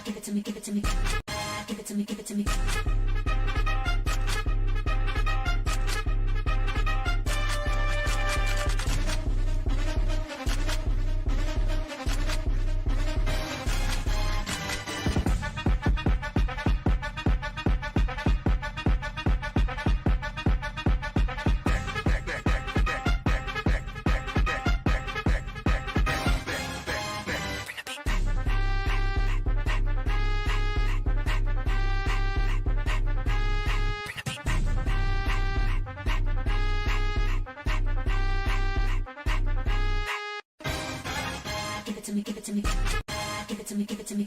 Give it to me, give it to me. Give it to me, give it to me. Give it to me, give it to me. Give it to me, give it to me.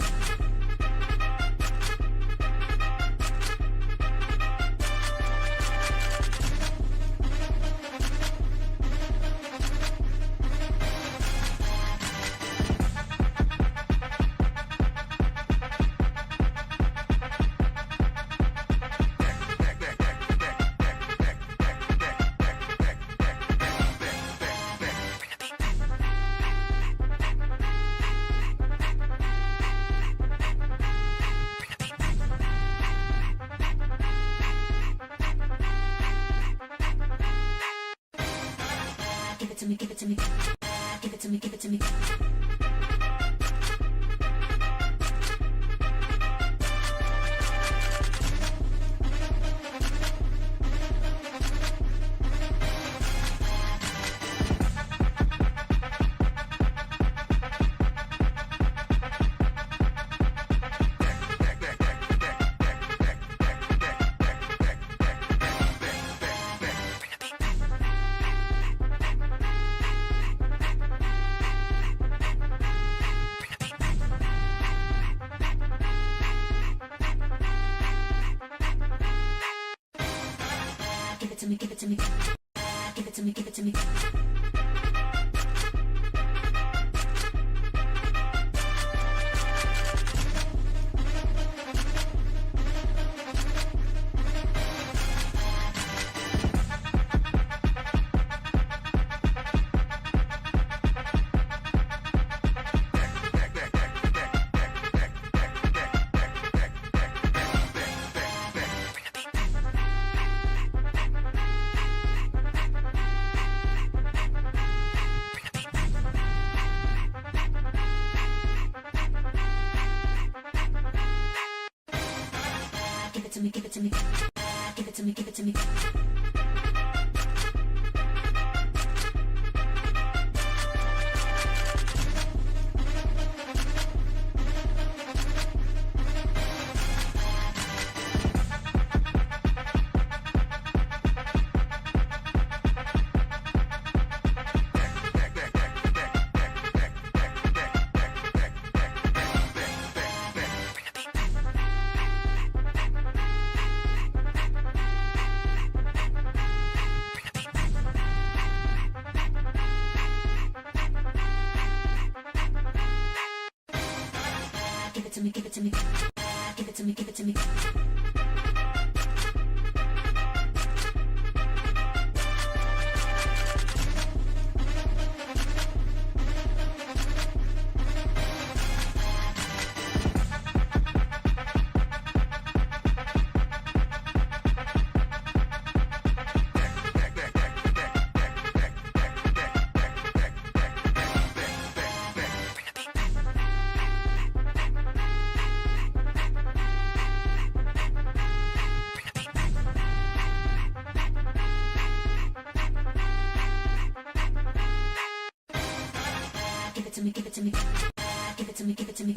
Give it to me, give it to me. Give it to me, give it to me. Give it to me, give it to me. Give it to me, give it to me. Give it to me, give it to me. Give it to me, give it to me. Give it to me, give it to me. Give it to me, give it to me. Give it to me, give it to me. Give it to me, give it to me.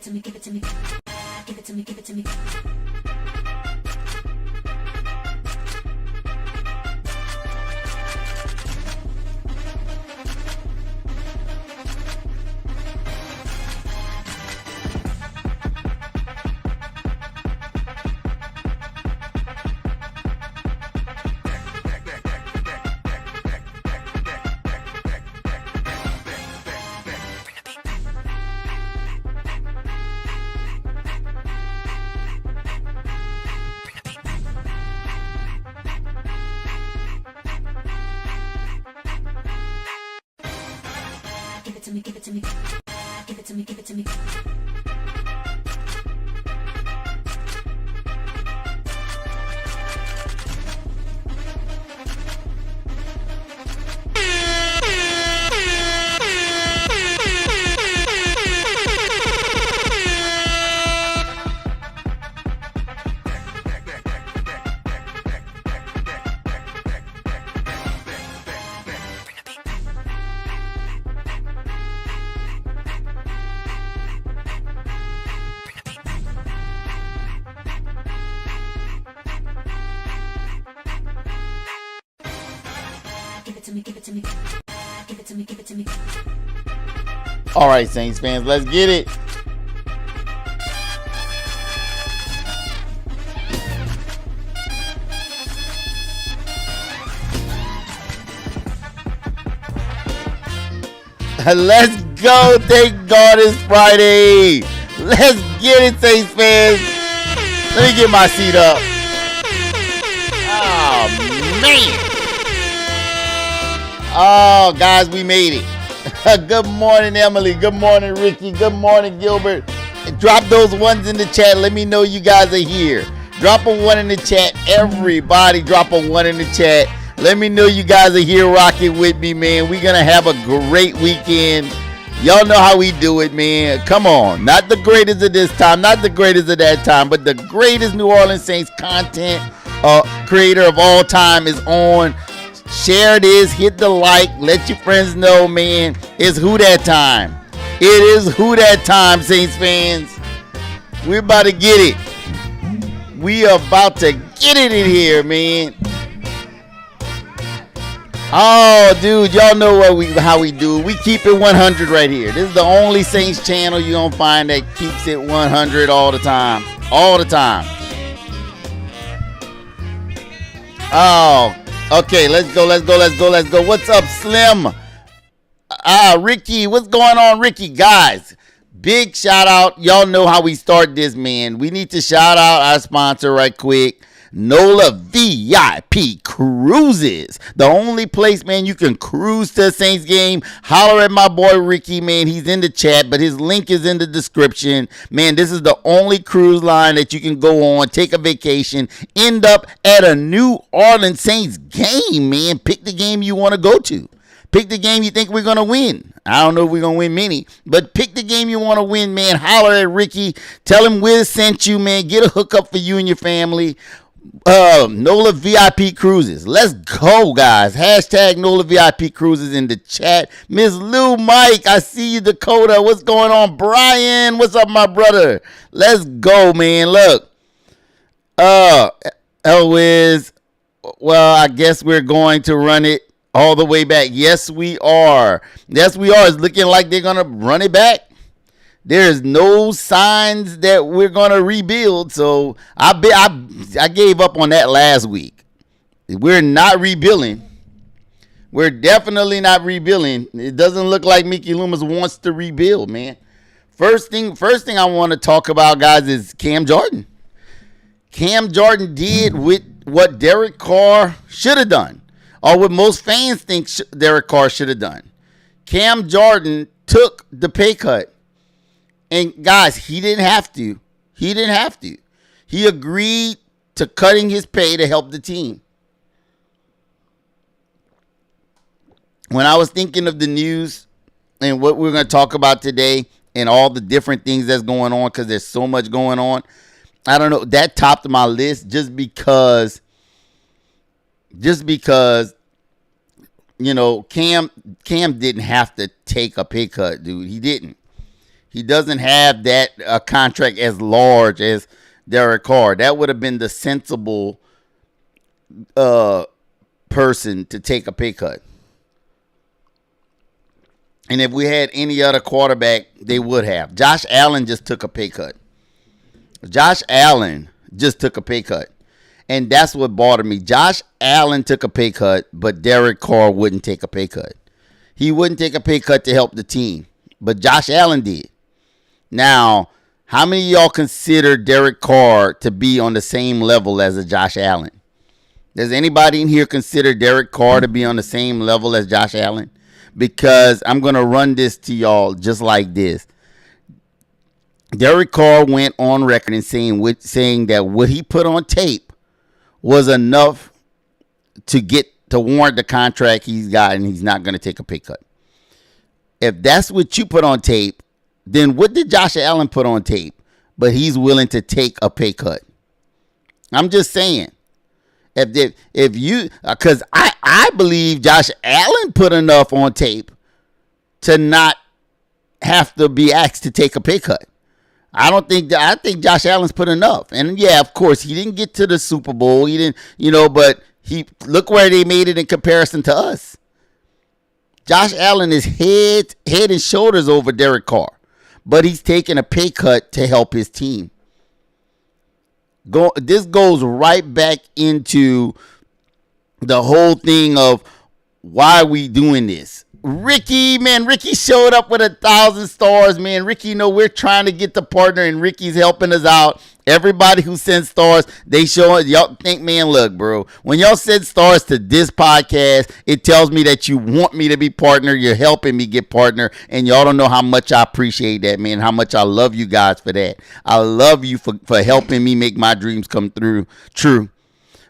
it to me, give it to me. Give it to me, give it to me. Give it to me, give it to me. Give it to me, give it to me. Give it to me, give it to me. Give it to me, give it to me. All right, Saints fans, let's get it. Let's go. Thank God it's Friday. Let's get it, Saints fans. Let me get my seat up. Oh, man. Oh, guys, we made it. Good morning, Emily. Good morning, Ricky. Good morning, Gilbert. Drop those ones in the chat. Let me know you guys are here. Drop a one in the chat. Everybody drop a one in the chat. Let me know you guys are here rocking with me, man. We're going to have a great weekend. Y'all know how we do it, man. Come on. Not the greatest of this time, not the greatest of that time, but the greatest New Orleans Saints content creator of all time is on. Share this, hit the like, let your friends know, man. It's who that time. It is who that time, Saints fans. We're about to get it. We are about to get it in here, man. Oh, dude, y'all know how we do it. We keep it 100 right here. This is the only Saints channel you're going to find that keeps it 100 all the time. All the time. Oh, okay, let's go. What's up, Slim? Ricky, what's going on, Ricky? Guys, big shout out. Y'all know how we start this, man. We need to shout out our sponsor right quick. NOLA VIP Cruises. The only place, man, you can cruise to a Saints game. Holler at my boy Ricky, man. He's in the chat, but his link is in the description. Man, this is the only cruise line that you can go on, take a vacation, end up at a New Orleans Saints game, man. Pick the game you want to go to. Pick the game you think we're going to win. I don't know if we're going to win many, but pick the game you want to win, man. Holler at Ricky. Tell him Wiz sent you, man. Get a hookup for you and your family. NOLA VIP Cruises. Let's go, guys. Hashtag NOLA VIP Cruises in the chat. Miss Lou, Mike, I see you. Dakota, what's going on? Brian, what's up, my brother? Let's go, man. Look. Elwiz, well, I guess we're going to run it all the way back. Yes, we are. Yes, we are. It's looking like they're going to run it back. There's no signs that we're going to rebuild. So I gave up on that last week. We're not rebuilding. We're definitely not rebuilding. It doesn't look like Mickey Loomis wants to rebuild, man. First thing I want to talk about, guys, is Cam Jordan. Cam Jordan did with what Derek Carr should have done, or what most fans think Derek Carr should have done. Cam Jordan took the pay cut. And guys, he didn't have to. He agreed to cutting his pay to help the team. When I was thinking of the news and what we're going to talk about today and all the different things that's going on, because there's so much going on, I don't know, that topped my list just because, you know, Cam didn't have to take a pay cut, dude. He didn't. He doesn't have that contract as large as Derek Carr. That would have been the sensible person to take a pay cut. And if we had any other quarterback, they would have. Josh Allen just took a pay cut. Josh Allen just took a pay cut. And that's what bothered me. Josh Allen took a pay cut, but Derek Carr wouldn't take a pay cut. He wouldn't take a pay cut to help the team, but Josh Allen did. Now, how many of y'all consider Derek Carr to be on the same level as a Josh Allen? Does anybody in here consider Derek Carr to be on the same level as Josh Allen? Because I'm going to run this to y'all just like this. Derek Carr went on record and saying that what he put on tape was enough to warrant the contract he's got, and he's not going to take a pay cut. If that's what you put on tape, then what did Josh Allen put on tape? But he's willing to take a pay cut. I'm just saying. If you, because I believe Josh Allen put enough on tape to not have to be asked to take a pay cut. I think Josh Allen's put enough. And yeah, of course, he didn't get to the Super Bowl. He didn't, but look where they made it in comparison to us. Josh Allen is head and shoulders over Derek Carr, but he's taking a pay cut to help his team. This goes right back into the whole thing of why we doing this. Ricky showed up with 1,000 stars, man. Ricky, we're trying to get the partner, and Ricky's helping us out. Everybody who sends stars, they show it. Y'all think, man, look, bro, when y'all send stars to this podcast, it tells me that you want me to be partner. You're helping me get partner, and y'all don't know how much I appreciate that, man, how much I love you guys for that. I love you for helping me make my dreams come true.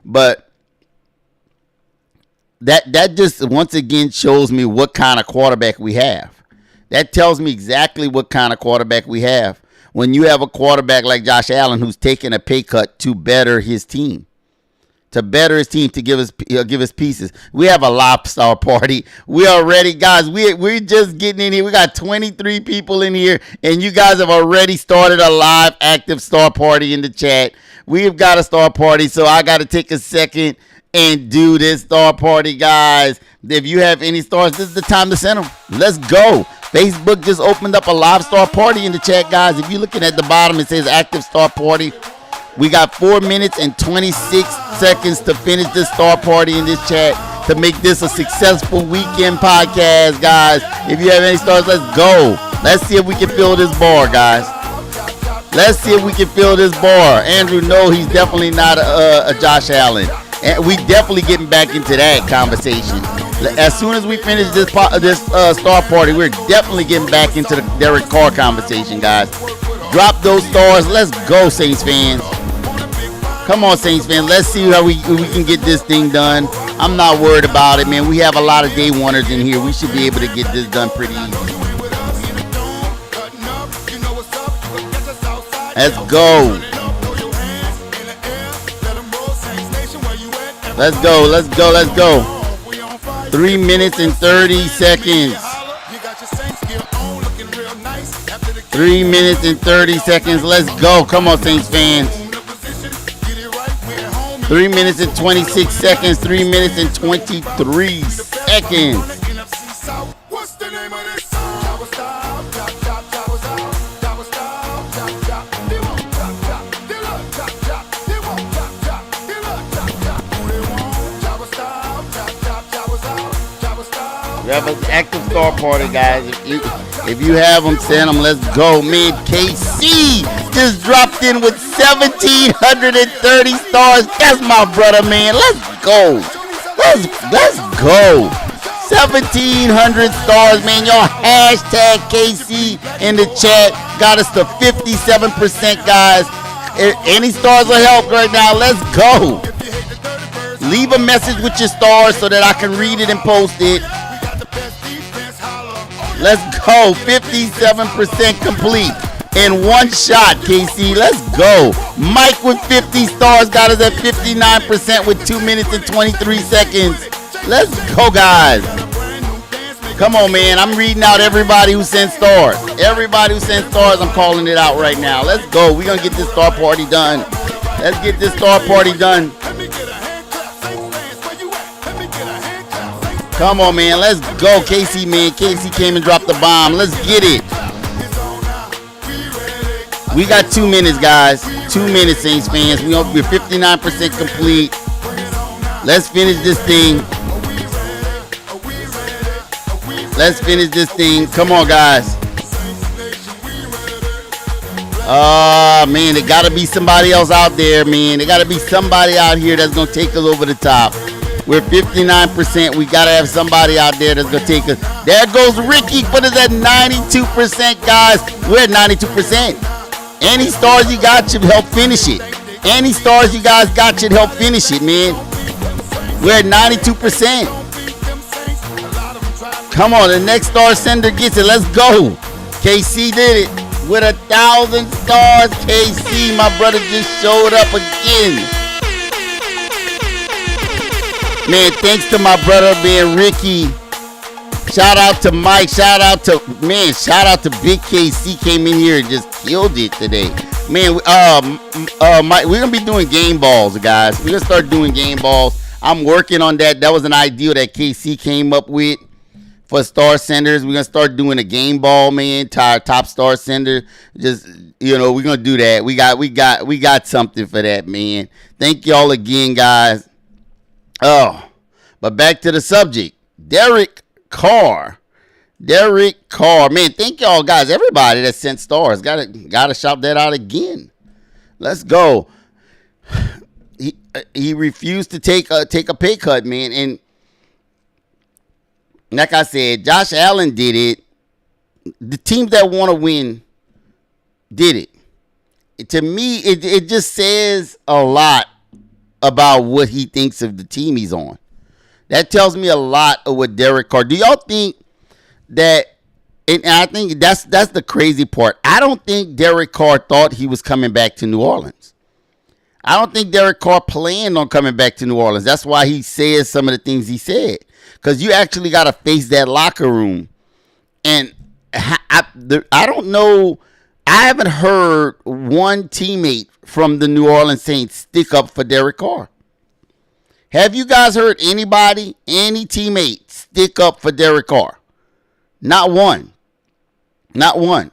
But that just once again shows me what kind of quarterback we have. That tells me exactly what kind of quarterback we have. When you have a quarterback like Josh Allen who's taking a pay cut to better his team, to give us pieces. We have a lobster party. We already, guys, we're just getting in here. We got 23 people in here, and you guys have already started a live active star party in the chat. We've got a star party, so I got to take a second and do this star party, guys. If you have any stars, this is the time to send them. Let's go. Facebook just opened up a live star party in the chat, guys. If you're looking at the bottom, it says active star party. We got 4 minutes and 26 seconds to finish this star party in this chat to make this a successful weekend podcast, guys. If you have any stars, let's go. Let's see if we can fill this bar, guys. Let's see if we can fill this bar. Andrew, no, he's definitely not a Josh Allen. And we definitely getting back into that conversation. As soon as we finish this star party, we're definitely getting back into the Derek Carr conversation, guys. Drop those stars. Let's go, Saints fans. Come on, Saints fans. Let's see how we can get this thing done. I'm not worried about it, man. We have a lot of day oneers in here. We should be able to get this done pretty easy. Let's go. Let's go, let's go, let's go. 3 minutes and 30 seconds. 3 minutes and 30 seconds. Let's go. Come on, Saints fans. 3 minutes and 26 seconds. 3 minutes and 23 seconds. We have an active star party, guys. If you have them, send them. Let's go. Man, KC just dropped in with 1,730 stars. That's my brother, man. Let's go. Let's go. 1,700 stars, man. Y'all hashtag KC in the chat. Got us to 57%, guys. Any stars will help right now. Let's go. Leave a message with your stars so that I can read it and post it. Let's go. 57% complete in one shot, KC. Let's go. Mike with 50 stars got us at 59% with 2 minutes and 23 seconds. Let's go, guys. Come on, man. I'm reading out everybody who sent stars. Everybody who sent stars, I'm calling it out right now. Let's go. We're going to get this star party done. Let's get this star party done. Come on, man. Let's go. Casey, man. Casey came and dropped the bomb. Let's get it. We got 2 minutes, guys. 2 minutes, Saints fans. We're 59% complete. Let's finish this thing. Let's finish this thing. Come on, guys. Man, there got to be somebody else out there, man. There got to be somebody out here that's going to take us over the top. We're 59%. We got to have somebody out there that's going to take us. There goes Ricky. Put us at 92%, guys. We're at 92%. Any stars you got should help finish it. Any stars you guys got should help finish it, man. We're at 92%. Come on, the next star sender gets it. Let's go. KC did it with 1,000 stars. KC, my brother, just showed up again. Man, thanks to my brother, man, Ricky. Shout out to Mike. Shout out to Big KC. Came in here and just killed it today. Man, Mike, we're gonna be doing game balls, guys. We're gonna start doing game balls. I'm working on that. That was an idea that KC came up with for star senders. We're gonna start doing a game ball, man, to our top star sender. Just, we're gonna do that. We got something for that, man. Thank y'all again, guys. Oh, but back to the subject. Derek Carr, man, thank y'all guys, everybody that sent stars. Gotta shout that out again. Let's go. He refused to take a pay cut, man, and like I said, Josh Allen did it. The teams that want to win did it. To me, it just says a lot about what he thinks of the team he's on. That tells me a lot of what Derek Carr. Do y'all think that? And I think that's the crazy part. I don't think Derek Carr thought he was coming back to New Orleans. I don't think Derek Carr planned on coming back to New Orleans. That's why he says some of the things he said. Because you actually got to face that locker room. And I don't know. I haven't heard one teammate from the New Orleans Saints stick up for Derek Carr. Have you guys heard any teammate stick up for Derek Carr? Not one. Not one.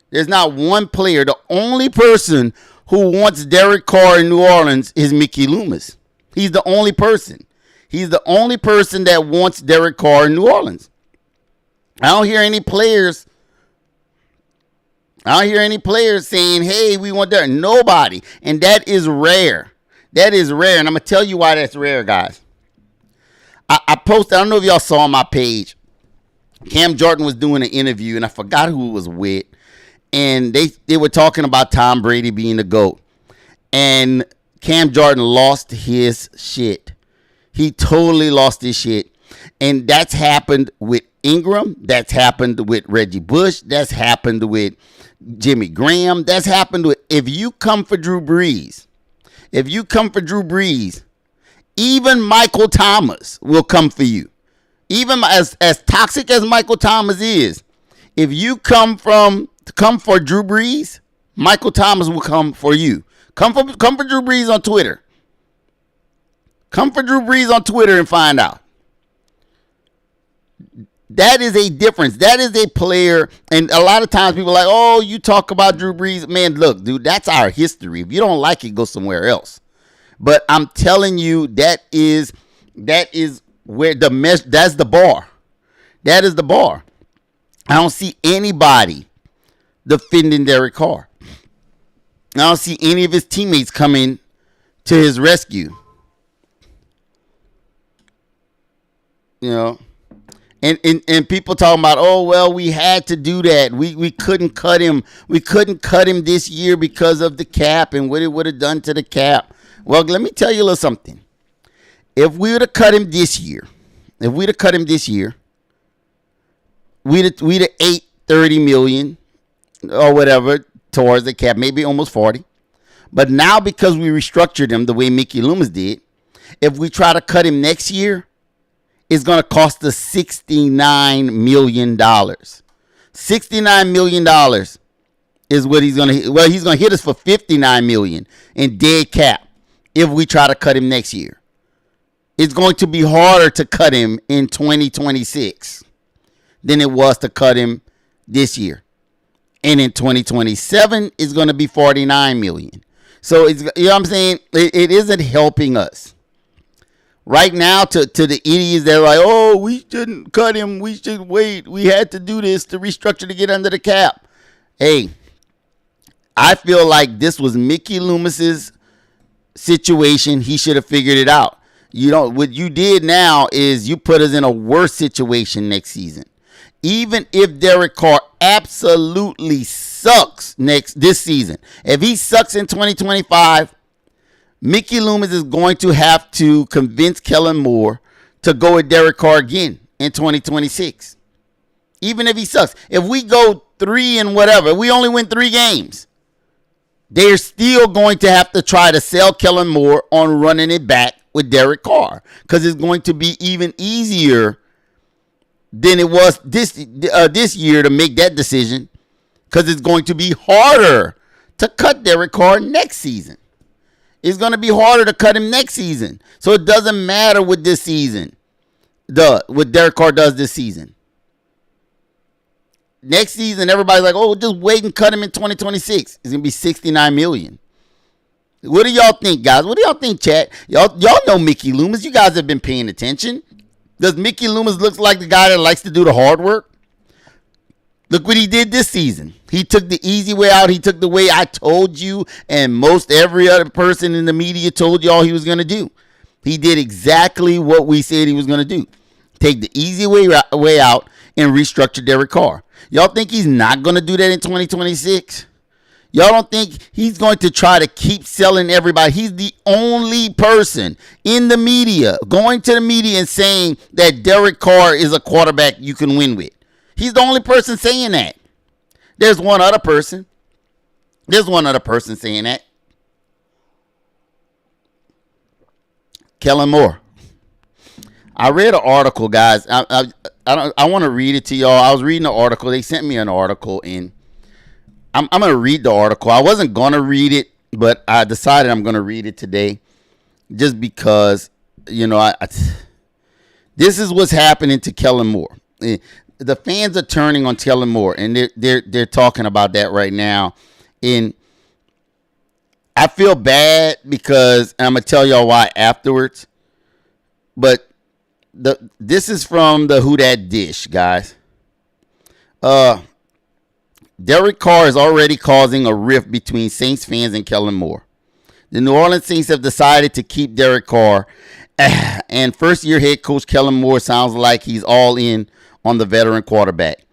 There's not one player. The only person who wants Derek Carr in New Orleans is Mickey Loomis. He's the only person. He's the only person that wants Derek Carr in New Orleans. I don't hear any players saying, hey, we want Derek. Nobody. And that is rare. That is rare, and I'm going to tell you why that's rare, guys. I posted, I don't know if y'all saw on my page, Cam Jordan was doing an interview, and I forgot who it was with, and they were talking about Tom Brady being the GOAT, and Cam Jordan lost his shit. He totally lost his shit, and that's happened with Ingram, that's happened with Reggie Bush, that's happened with Jimmy Graham, that's happened with, if you come for Drew Brees, even Michael Thomas will come for you. Even as toxic as Michael Thomas is, if you come for Drew Brees, Michael Thomas will come for you. Come for Drew Brees on Twitter. Come for Drew Brees on Twitter and find out. That is a difference. That is a player. And a lot of times people are like, oh, you talk about Drew Brees. Man, look, dude, that's our history. If you don't like it, go somewhere else. But I'm telling you, that is where that's the bar. That is the bar. I don't see anybody defending Derek Carr. I don't see any of his teammates coming to his rescue. And people talking about, oh, well, we had to do that. We couldn't cut him. We couldn't cut him this year because of the cap and what it would have done to the cap. Well, let me tell you a little something. If we would have cut him this year, we'd have ate $30 million or whatever towards the cap, maybe almost 40. But now because we restructured him the way Mickey Loomis did, if we try to cut him next year, is going to cost us $69 million. $69 million is what he's going to, well, he's going to hit us for $59 million in dead cap if we try to cut him next year. It's going to be harder to cut him in 2026 than it was to cut him this year. And in 2027, it's going to be $49 million. So, it's, you know what I'm saying? It isn't helping us. Right now, to the idiots that are like, oh, we shouldn't cut him. We should wait. We had to do this to restructure to get under the cap. Hey, I feel like this was Mickey Loomis's situation. He should have figured it out. You know, what you did now is you put us in a worse situation next season. Even if Derek Carr absolutely sucks this season, if he sucks in 2025, Mickey Loomis is going to have to convince Kellen Moore to go with Derek Carr again in 2026. Even if he sucks. If we go 3 and whatever, we only win 3 games, they're still going to have to try to sell Kellen Moore on running it back with Derek Carr, because it's going to be even easier than it was this year to make that decision, because it's going to be harder to cut Derek Carr next season. It's going to be harder to cut him next season. So it doesn't matter what this season, what Derek Carr does this season. Next season, everybody's like, oh, just wait and cut him in 2026. It's going to be $69 million. What do y'all think, guys? What do y'all think, chat? Y'all know Mickey Loomis. You guys have been paying attention. Does Mickey Loomis look like the guy that likes to do the hard work? Look what he did this season. He took the easy way out. He took the way I told you and most every other person in the media told y'all he was going to do. He did exactly what we said he was going to do. Take the easy way out and restructure Derek Carr. Y'all think he's not going to do that in 2026? Y'all don't think he's going to try to keep selling everybody? He's the only person in the media going to the media and saying that Derek Carr is a quarterback you can win with. He's the only person saying that. There's one other person. Saying that. Kellen Moore. I read an article, guys. I want to read it to y'all. I was reading an article. They sent me an article, and I'm going to read the article. I wasn't going to read it, but I decided I'm going to read it today just because, you know, this is what's happening to Kellen Moore. The fans are turning on Kellen Moore, and they're talking about that right now. And I feel bad because, and I'm going to tell y'all why afterwards, but this is from the Who Dat Dish, guys. Derek Carr is already causing a rift between Saints fans and Kellen Moore. The New Orleans Saints have decided to keep Derek Carr, and first-year head coach Kellen Moore sounds like he's all in on the veteran quarterback.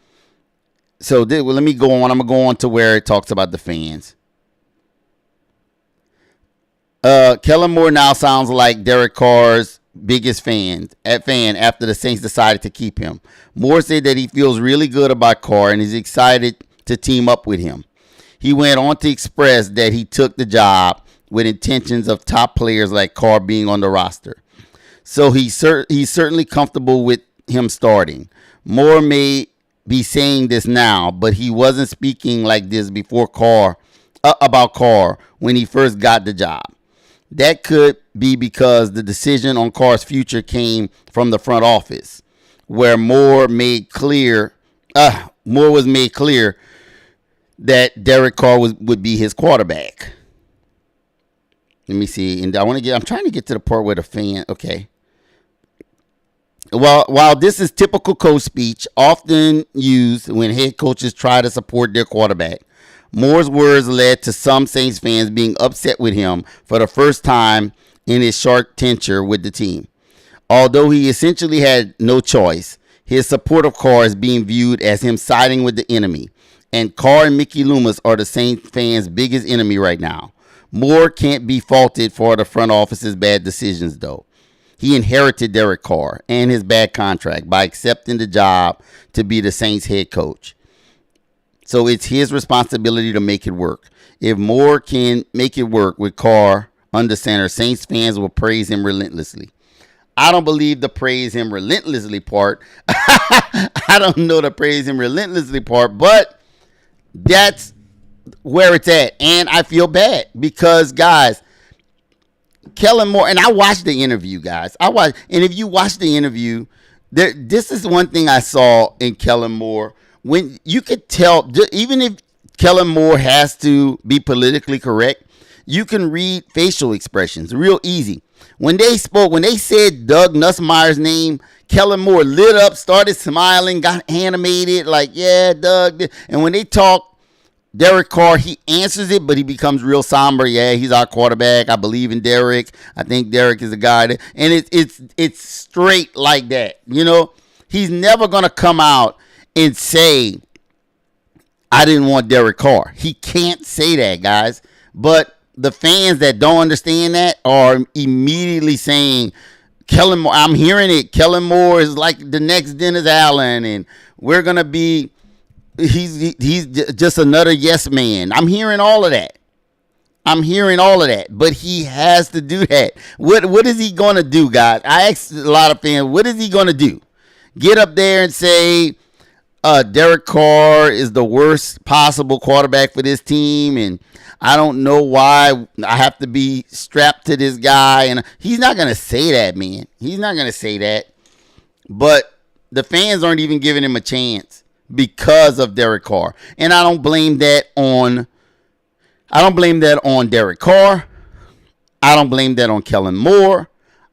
So let me go on. I'm going to go on to where it talks about the fans. Kellen Moore now sounds like Derek Carr's biggest fan after the Saints decided to keep him. Moore said that he feels really good about Carr and is excited to team up with him. He went on to express that he took the job with intentions of top players like Carr being on the roster. So he's certainly comfortable with him starting. Moore may be saying this now, but he wasn't speaking like this before about Carr when he first got the job. That could be because the decision on Carr's future came from the front office, where Moore was made clear that Derek Carr would be his quarterback. Let me see, and I'm trying to get to the part where the fan. Okay. While this is typical coach speech, often used when head coaches try to support their quarterback, Moore's words led to some Saints fans being upset with him for the first time in his short tenure with the team. Although he essentially had no choice, his support of Carr is being viewed as him siding with the enemy, and Carr and Mickey Loomis are the Saints fans' biggest enemy right now. Moore can't be faulted for the front office's bad decisions, though. He inherited Derek Carr and his bad contract by accepting the job to be the Saints head coach. So it's his responsibility to make it work. If Moore can make it work with Carr under center, Saints fans will praise him relentlessly. I don't believe the praise him relentlessly part. I don't know the praise him relentlessly part, but that's where it's at. And I feel bad because, guys, Kellen Moore, and I watched the interview, guys. And if you watch the interview, this is one thing I saw in Kellen Moore. When you could tell, even if Kellen Moore has to be politically correct, you can read facial expressions real easy. When they said Doug Nussmeier's name, Kellen Moore lit up, started smiling, got animated, like, yeah, Doug. And when they talk Derek Carr, he answers it, but he becomes real somber. Yeah, he's our quarterback. I believe in Derek. I think Derek is a guy that, and it's straight like that. You know, he's never gonna come out and say, I didn't want Derek Carr. He can't say that, guys. But the fans that don't understand that are immediately saying, Kellen Moore, I'm hearing it. Kellen Moore is like the next Dennis Allen, and we're gonna be. He's just another yes man. I'm hearing all of that. But he has to do that. What is he gonna do, guys? I asked a lot of fans, what is he gonna do? Get up there and say, Derek Carr is the worst possible quarterback for this team, and I don't know why I have to be strapped to this guy. And he's not gonna say that, man. He's not gonna say that. But the fans aren't even giving him a chance because of Derek Carr. And I don't blame that on Derek Carr. I don't blame that on Kellen Moore.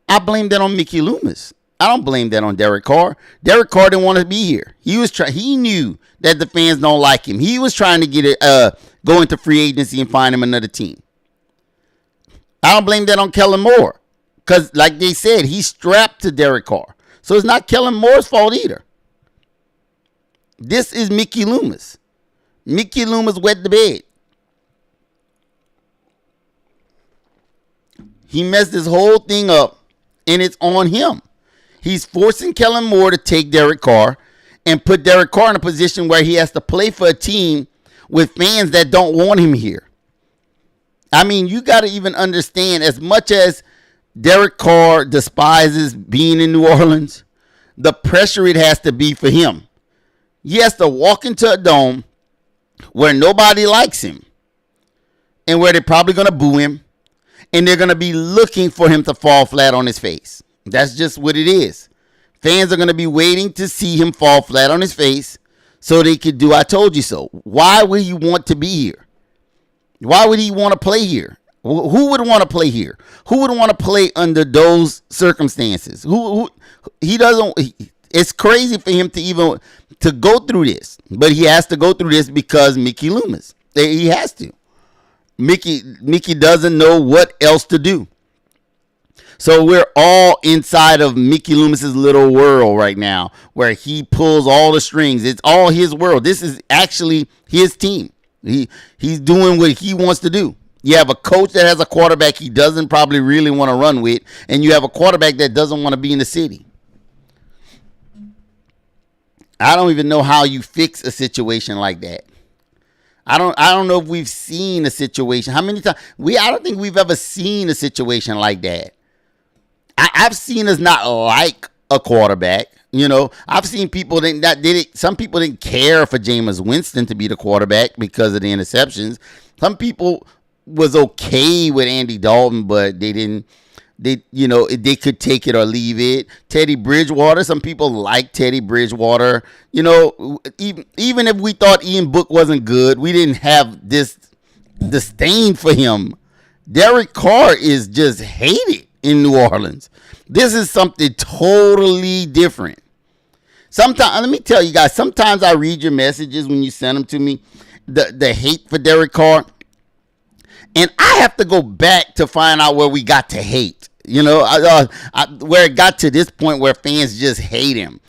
I blame that on Mickey Loomis. I don't blame that on Derek Carr. Derek Carr didn't want to be here. He knew that the fans don't like him. He was trying to go into free agency and find him another team. I don't blame that on Kellen Moore. Because like they said, he's strapped to Derek Carr. So it's not Kellen Moore's fault either. This is Mickey Loomis. Mickey Loomis wet the bed. He messed this whole thing up, and it's on him. He's forcing Kellen Moore to take Derek Carr and put Derek Carr in a position where he has to play for a team with fans that don't want him here. I mean, you got to even understand, as much as Derek Carr despises being in New Orleans, the pressure it has to be for him. He has to walk into a dome where nobody likes him and where they're probably going to boo him, and they're going to be looking for him to fall flat on his face. That's just what it is. Fans are going to be waiting to see him fall flat on his face so they could do I told you so. Why would he want to be here? Why would he want to play here? Who would want to play here? Who would want to play under those circumstances? He doesn't. It's crazy for him to go through this, but he has to go through this because Mickey Loomis. He has to. Mickey doesn't know what else to do. So we're all inside of Mickey Loomis's little world right now, where he pulls all the strings. It's all his world. This is actually his team. He's doing what he wants to do. You have a coach that has a quarterback he doesn't probably really want to run with, and you have a quarterback that doesn't want to be in the city. I don't even know how you fix a situation like that. I don't know if we've seen a situation. How many times? I don't think we've ever seen a situation like that. I've seen us not like a quarterback. You know, I've seen people some people didn't care for Jameis Winston to be the quarterback because of the interceptions. Some people was okay with Andy Dalton, but they could take it or leave it. Teddy Bridgewater, some people like Teddy Bridgewater. You know, even if we thought Ian Book wasn't good, we didn't have this disdain for him. Derek Carr is just hated in New Orleans. This is something totally different. Sometimes, let me tell you guys, sometimes I read your messages when you send them to me, the hate for Derek Carr, and I have to go back to find out where we got to hate. You know, where it got to this point where fans just hate him.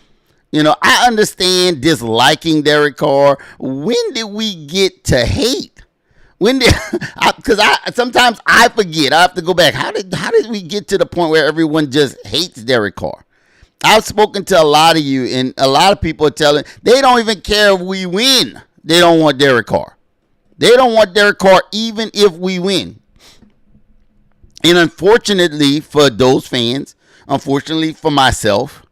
You know, I understand disliking Derek Carr. When did we get to hate? Because sometimes I forget. I have to go back. How did we get to the point where everyone just hates Derek Carr? I've spoken to a lot of you, and a lot of people are telling they don't even care if we win. They don't want Derek Carr. They don't want Derek Carr even if we win. And unfortunately for those fans, unfortunately for myself.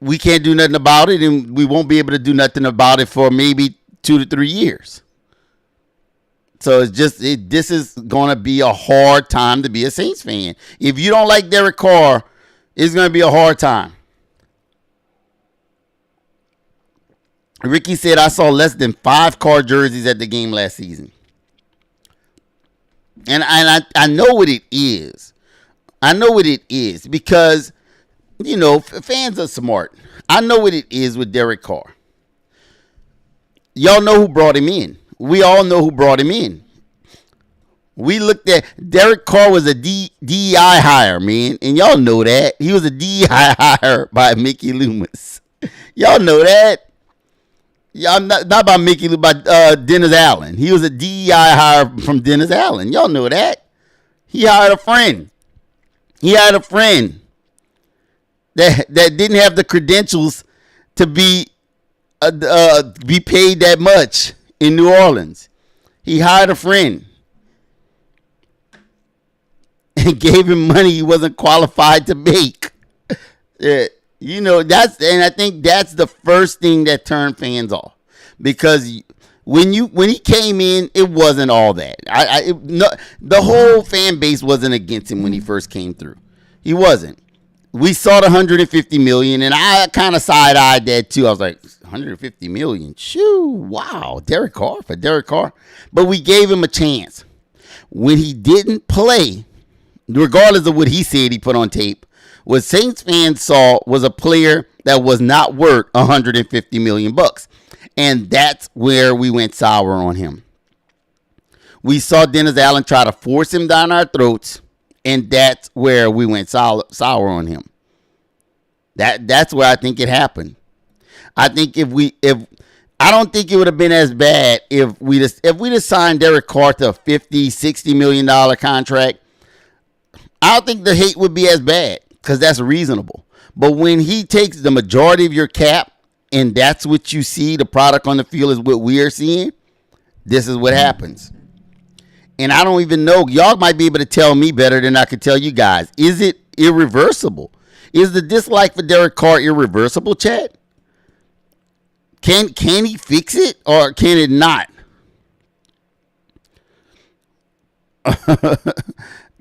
We can't do nothing about it, and we won't be able to do nothing about it for maybe 2 to 3 years. So this is going to be a hard time to be a Saints fan. If you don't like Derek Carr, it's going to be a hard time. Ricky said, I saw less than 5 Carr jerseys at the game last season. And I know what it is. I know what it is because, fans are smart. I know what it is with Derek Carr. Y'all know who brought him in. We all know who brought him in. We looked at Derek Carr was a DEI hire, man. And y'all know that. He was a DEI hire by Mickey Loomis. Y'all know that. Y'all not by Mickey Loomis, by Dennis Allen. He was a DEI hire from Dennis Allen. Y'all know that. He hired a friend. He hired a friend that didn't have the credentials to be paid that much in New Orleans. He hired a friend and gave him money he wasn't qualified to make. And I think that's the first thing that turned fans off, because when he came in, it wasn't all that. The whole fan base wasn't against him when he first came through. He wasn't. We saw the $150 million, and I kind of side-eyed that too. I was like, $150 million? Shoo, wow, Derek Carr. But we gave him a chance. When he didn't play, regardless of what he said he put on tape, what Saints fans saw was a player that was not worth $150 million. And that's where we went sour on him. We saw Dennis Allen try to force him down our throats, and that's where we went sour on him. That's where I think it happened. I think I don't think it would have been as bad if we just signed Derek Carr to a $50-60 million contract. I don't think the hate would be as bad, because that's reasonable. But when he takes the majority of your cap, and that's what you see, the product on the field is what we are seeing, this is what happens. And I don't even know. Y'all might be able to tell me better than I could tell you guys. Is it irreversible? Is the dislike for Derek Carr irreversible, Chad? Can he fix it, or can it not?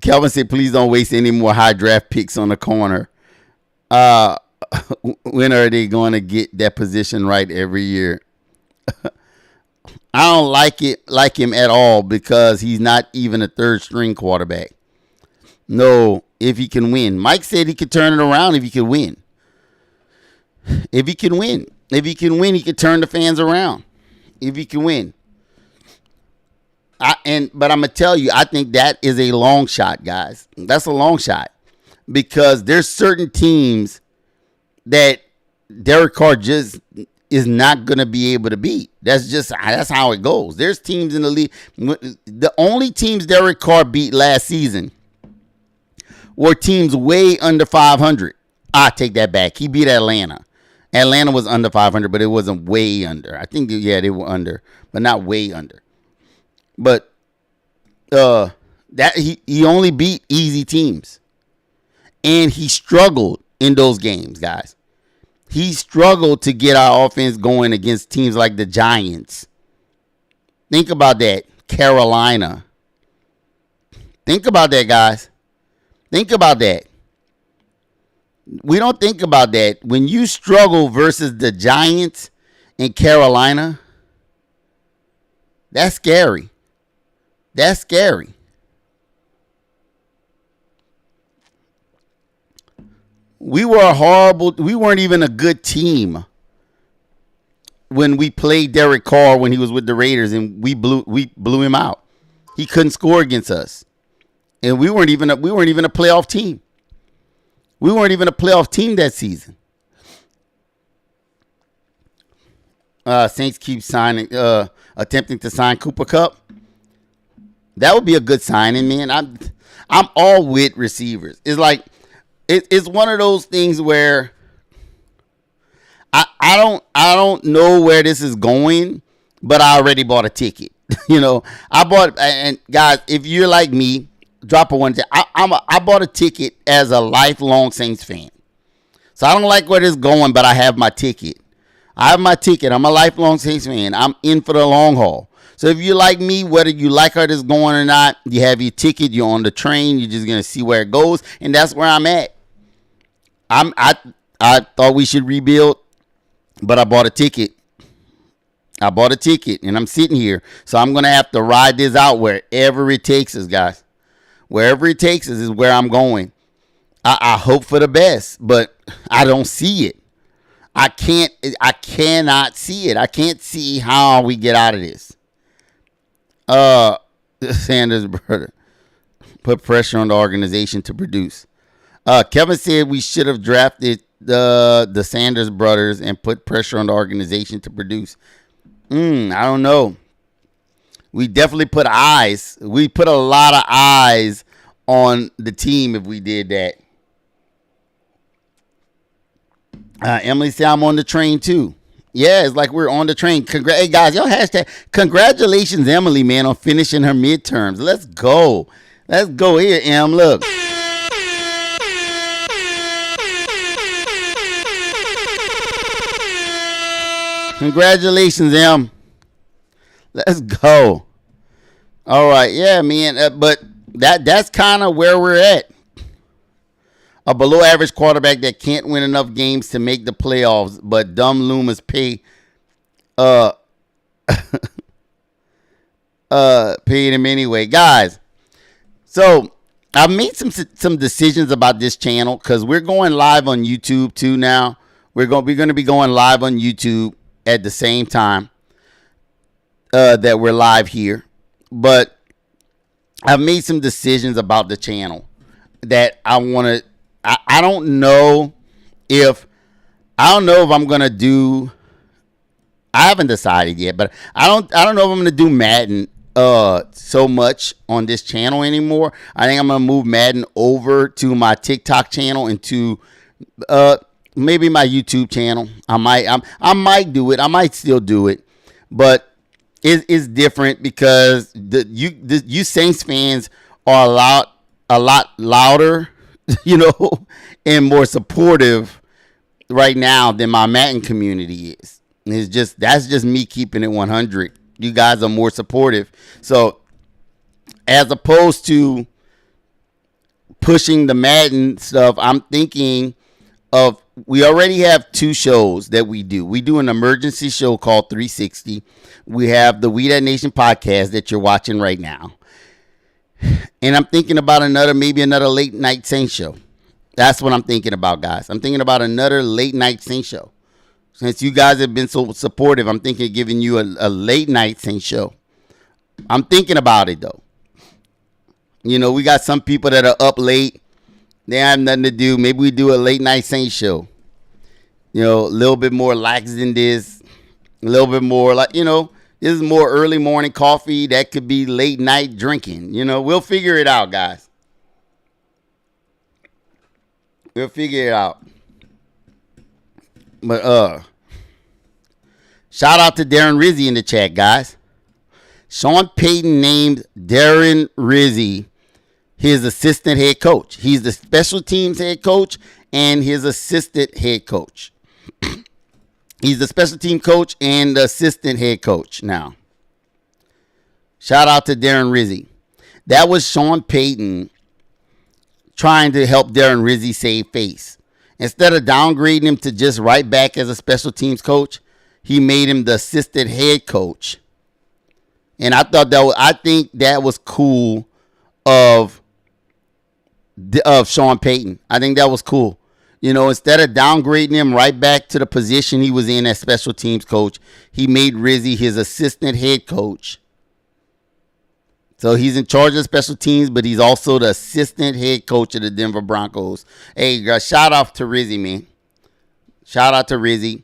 Kelvin said, please don't waste any more high draft picks on the corner. When are they going to get that position right every year? I don't like him at all, because he's not even a third string quarterback. No, if he can win. Mike said he could turn it around if he could win. If he can win. If he can win, he could turn the fans around. If he can win. But I'm going to tell you, I think that is a long shot, guys. That's a long shot. Because there's certain teams that Derek Carr just is not going to be able to beat. That's how it goes. There's teams in the league. The only teams Derek Carr beat last season were teams way under 500. I take that back. He beat Atlanta. Atlanta was under 500, but it wasn't way under. I think, they were under, but not way under. But that he only beat easy teams. And he struggled in those games, guys. He struggled to get our offense going against teams like the Giants. Think about that. Carolina. Think about that, guys. Think about that. We don't think about that. When you struggle versus the Giants and Carolina, that's scary. That's scary. We weren't even a good team when we played Derek Carr when he was with the Raiders, and we blew him out. He couldn't score against us. And we weren't even a playoff team. We weren't even a playoff team that season. Saints keep attempting to sign Cooper Kupp. That would be a good signing, man. I'm all with receivers. It's like it's one of those things where I don't know where this is going, but I already bought a ticket. I bought, and guys, if you're like me, drop a one. I bought a ticket as a lifelong Saints fan. So I don't like where this is going, but I have my ticket. I have my ticket. I'm a lifelong Saints fan. I'm in for the long haul. So if you like me, whether you like how this is going or not, you have your ticket. You're on the train. You're just gonna see where it goes, and that's where I'm at. I thought we should rebuild, but I bought a ticket. And I'm sitting here. So I'm gonna have to ride this out wherever it takes us, guys. Wherever it takes us is where I'm going. I hope for the best, but I don't see it. I cannot see it. I can't see how we get out of this. Sanders brother put pressure on the organization to produce. Kevin said we should have drafted the Sanders brothers and put pressure on the organization to produce. I don't know. We definitely put eyes. We put a lot of eyes on the team if we did that. Emily said I'm on the train too. Yeah, it's like we're on the train. Hey guys, y'all hashtag congratulations, Emily, man, on finishing her midterms. Let's go. Let's go here, Em. Look. Congratulations, Em. Let's go. All right, yeah, man. But that's kind of where we're at. A below average quarterback that can't win enough games to make the playoffs, but dumb Loomis paid him anyway. Guys, so I've made some decisions about this channel because we're going live on YouTube too now. We're going to be going live on YouTube at the same time that we're live here. But I've made some decisions about the channel that I want to. I don't know if I'm gonna do. I haven't decided yet, but I don't know if I'm gonna do Madden so much on this channel anymore. I think I'm gonna move Madden over to my TikTok channel and to maybe my YouTube channel. I might do it. I might still do it, but it's different because you Saints fans are a lot louder, and more supportive right now than my Madden community is. That's just me keeping it 100. You guys are more supportive. So as opposed to pushing the Madden stuff, I'm thinking of, we already have 2 shows that we do. We do an emergency show called 360. We have the We That Nation podcast that you're watching right now. And I'm thinking about maybe another late night Saints show. That's what I'm thinking about, guys. I'm thinking about another late night Saints show. Since you guys have been so supportive, I'm thinking of giving you a late night Saints show. I'm thinking about it, though. We got some people that are up late. They have nothing to do. Maybe we do a late night Saints show. A little bit more lax than this. A little bit more this is more early morning coffee. That could be late night drinking. We'll figure it out, guys. We'll figure it out. But shout out to Darren Rizzi in the chat, guys. Sean Payton named Darren Rizzi his assistant head coach. He's the special teams head coach and his assistant head coach. He's the special team coach and the assistant head coach now. Shout out to Darren Rizzi. That was Sean Payton trying to help Darren Rizzi save face. Instead of downgrading him to just right back as a special teams coach, he made him the assistant head coach. And I think that was cool of Sean Payton. I think that was cool. Instead of downgrading him right back to the position he was in as special teams coach, he made Rizzi his assistant head coach. So he's in charge of special teams, but he's also the assistant head coach of the Denver Broncos. Hey, shout out to Rizzi, man. Shout out to Rizzi.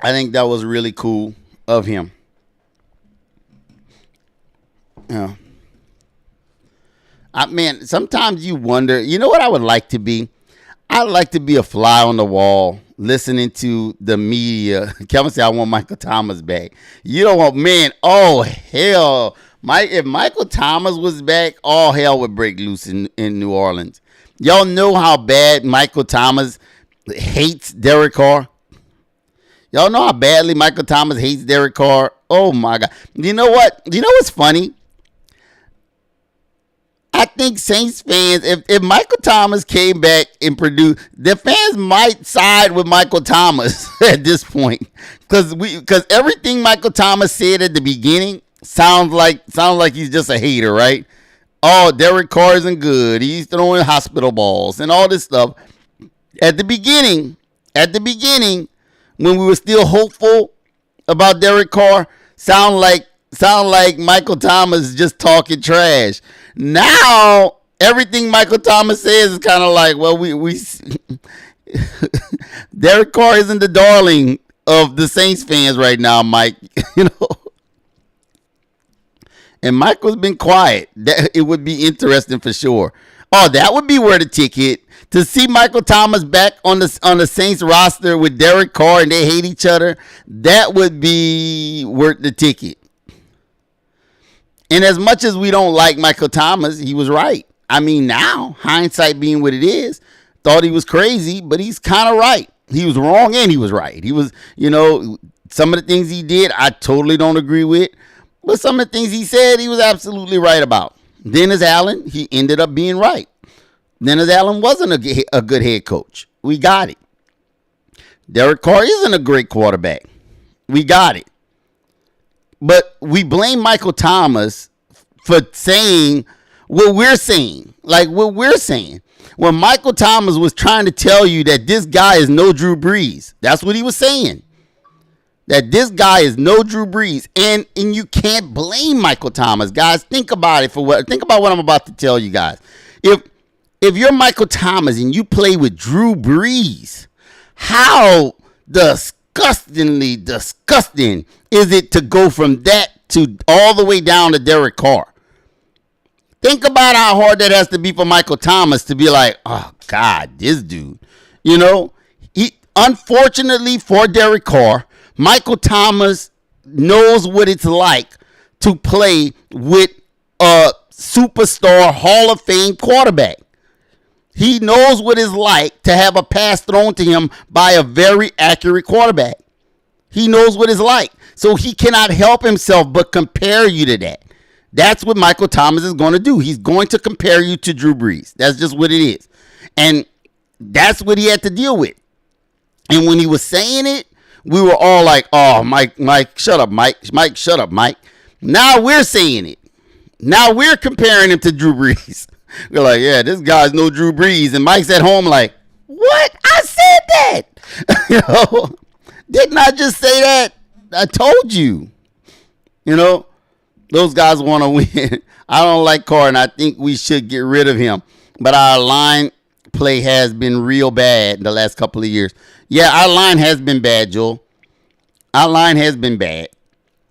I think that was really cool of him. Yeah. Sometimes you wonder, what I would like to be? I'd like to be a fly on the wall listening to the media. Kevin said, I want Michael Thomas back. You don't want, man, oh, hell. If Michael Thomas was back, all hell would break loose in New Orleans. Y'all know how bad Michael Thomas hates Derek Carr? Y'all know how badly Michael Thomas hates Derek Carr? Oh, my God. You know what? You know what's funny? I think Saints fans, if Michael Thomas came back and produced, the fans might side with Michael Thomas at this point, because everything Michael Thomas said at the beginning sounds like he's just a hater, right? Oh, Derek Carr isn't good. He's throwing hospital balls and all this stuff. At the beginning, when we were still hopeful about Derek Carr, sound like Michael Thomas just talking trash. Now everything Michael Thomas says is kind of like, well, we Derek Carr isn't the darling of the Saints fans right now, Mike. You know, and Michael's been quiet. That it would be interesting for sure. Oh, that would be worth a ticket to see Michael Thomas back on the Saints roster with Derek Carr and they hate each other. That would be worth the ticket. And as much as we don't like Michael Thomas, he was right. I mean, now, hindsight being what it is, thought he was crazy, but he's kind of right. He was wrong and he was right. He was, some of the things he did, I totally don't agree with. But some of the things he said, he was absolutely right about. Dennis Allen, he ended up being right. Dennis Allen wasn't a good head coach. We got it. Derek Carr isn't a great quarterback. We got it. But we blame Michael Thomas for saying what we're saying. Like what we're saying. When Michael Thomas was trying to tell you that this guy is no Drew Brees. That's what he was saying. That this guy is no Drew Brees. And you can't blame Michael Thomas. Guys, think about what I'm about to tell you guys. If you're Michael Thomas and you play with Drew Brees, how disgustingly disgusting is it to go from that to all the way down to Derek Carr? Think about how hard that has to be for Michael Thomas to be like, oh, God, this dude. Unfortunately for Derek Carr, Michael Thomas knows what it's like to play with a superstar Hall of Fame quarterback. He knows what it's like to have a pass thrown to him by a very accurate quarterback. He knows what it's like. So he cannot help himself but compare you to that. That's what Michael Thomas is going to do. He's going to compare you to Drew Brees. That's just what it is. And that's what he had to deal with. And when he was saying it, we were all like, oh, Mike, shut up, Mike. Mike, shut up, Mike. Now we're saying it. Now we're comparing him to Drew Brees. We're like, yeah, this guy's no Drew Brees. And Mike's at home like, what? I said that. Didn't I just say that? I told you. Those guys want to win. I don't like Carr, and I think we should get rid of him. But our line play has been real bad the last couple of years. Yeah, our line has been bad, Joel. Our line has been bad.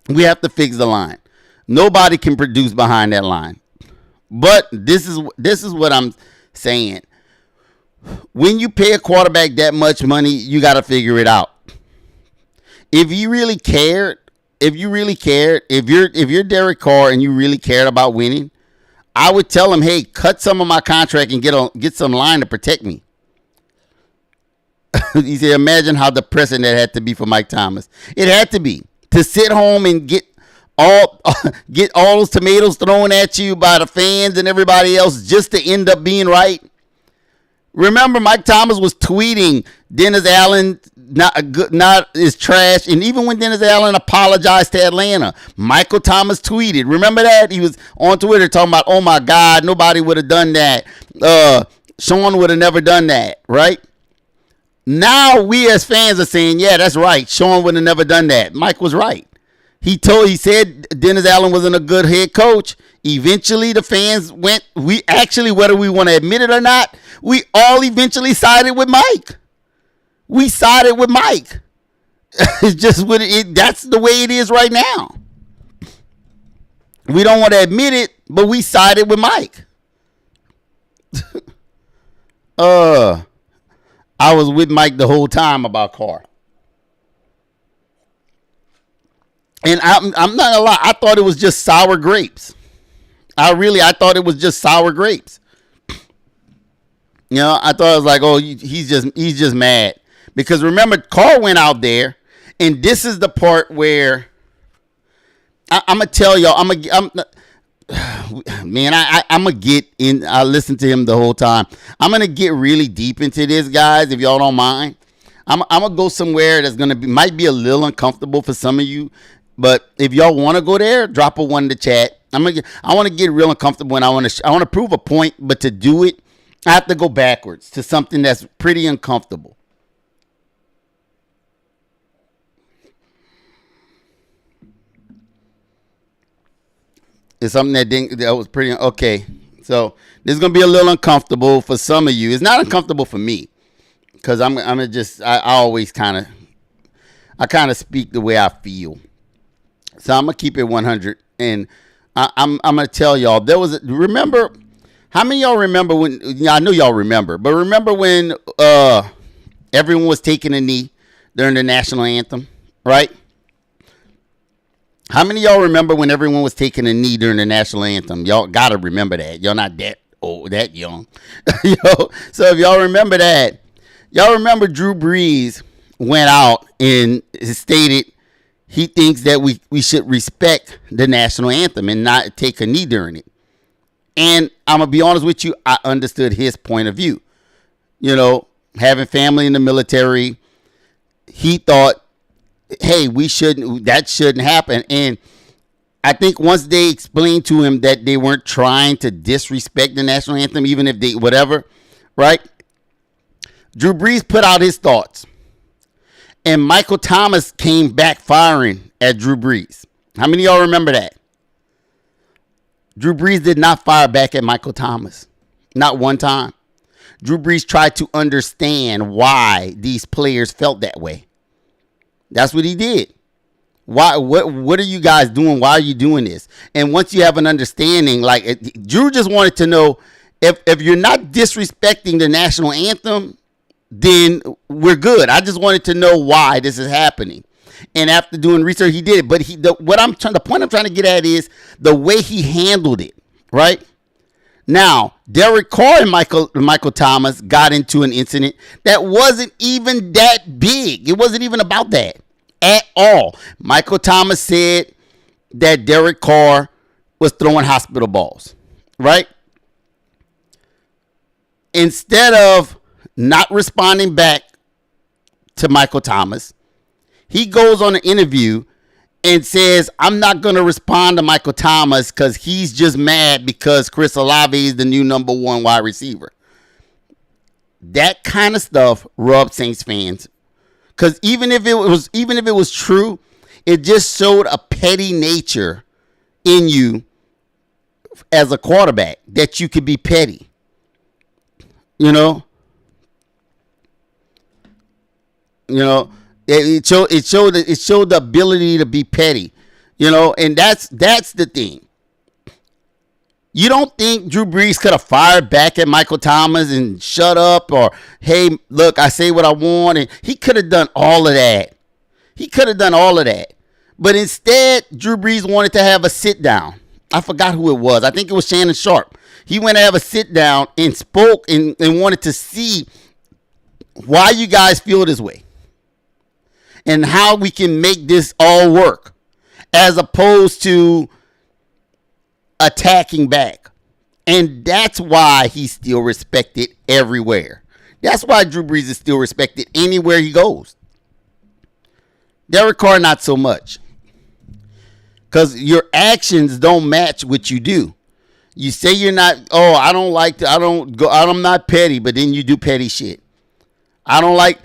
We have to fix the line. Nobody can produce behind that line. But this is what I'm saying. When you pay a quarterback that much money, you got to figure it out. If you really cared, if you're Derek Carr and you really cared about winning, I would tell him, hey, cut some of my contract and get some line to protect me. He said, imagine how depressing that had to be for Mike Thomas. It had to be. To sit home and get all those tomatoes thrown at you by the fans and everybody else just to end up being right. Remember, Mike Thomas was tweeting Dennis Allen not is trash, and even when Dennis Allen apologized to Atlanta, Michael Thomas tweeted. Remember that? He was on Twitter talking about, oh my God, nobody would have done that. Sean would have never done that, right? Now we as fans are saying, yeah, that's right. Sean would have never done that. Mike was right. He said Dennis Allen wasn't a good head coach. Eventually, the fans went. We actually, whether we want to admit it or not, we all eventually sided with Mike. We sided with Mike. It's just that's the way it is right now. We don't want to admit it, but we sided with Mike. I I was with Mike the whole time about Carr. And I'm not gonna lie, I thought it was just sour grapes. I thought it was just sour grapes. You know, I thought it was like, oh, he's just mad because remember, Carr went out there, and this is the part where I'm gonna tell y'all. Man, I'm gonna get in. I listened to him the whole time. I'm gonna get really deep into this, guys. If y'all don't mind, I'm gonna go somewhere that's might be a little uncomfortable for some of you. But if y'all want to go there, drop a one in the chat. I want to get real uncomfortable, and I want to prove a point. But to do it, I have to go backwards to something that's pretty uncomfortable. It's something that was pretty okay. So this is gonna be a little uncomfortable for some of you. It's not uncomfortable for me because I always kind of speak the way I feel. So I'm gonna keep it 100, and I'm gonna tell y'all remember how many of y'all remember when? I know y'all remember, but remember when everyone was taking a knee during the national anthem, right? How many of y'all remember when everyone was taking a knee during the national anthem? Y'all gotta remember that. Y'all not that old, that young. So if y'all remember that, y'all remember Drew Brees went out and stated he thinks that we should respect the national anthem and not take a knee during it. And I'm going to be honest with you, I understood his point of view. You know, having family in the military, he thought, hey, that shouldn't happen. And I think once they explained to him that they weren't trying to disrespect the national anthem, even if they, whatever, right? Drew Brees put out his thoughts. And Michael Thomas came back firing at Drew Brees. How many of y'all remember that? Drew Brees did not fire back at Michael Thomas. Not one time. Drew Brees tried to understand why these players felt that way. That's what he did. Why? What are you guys doing? Why are you doing this? And once you have an understanding, like Drew just wanted to know if you're not disrespecting the national anthem, then we're good. I just wanted to know why this is happening. And after doing research, he did it. But the point I'm trying to get at is the way he handled it, right? Now, Derek Carr and Michael Thomas got into an incident that wasn't even that big. It wasn't even about that at all. Michael Thomas said that Derek Carr was throwing hospital balls, right? Instead of not responding back to Michael Thomas, he goes on an interview and says, I'm not going to respond to Michael Thomas because he's just mad because Chris Olave is the new number one wide receiver. That kind of stuff rubbed Saints fans. Because even if it was true, it just showed a petty nature in you as a quarterback, that you could be petty. You know? It showed the ability to be petty, and that's the thing. You don't think Drew Brees could have fired back at Michael Thomas and shut up, or hey, look, I say what I want, and he could have done all of that. But instead, Drew Brees wanted to have a sit down. I forgot who it was. I think it was Shannon Sharp. He went to have a sit down and spoke and wanted to see why you guys feel this way and how we can make this all work, as opposed to attacking back. And that's why he's still respected everywhere. That's why Drew Brees is still respected anywhere he goes. Derek Carr, not so much. Because your actions don't match what you do. You say you're not, I'm not petty, but then you do petty shit. I don't like,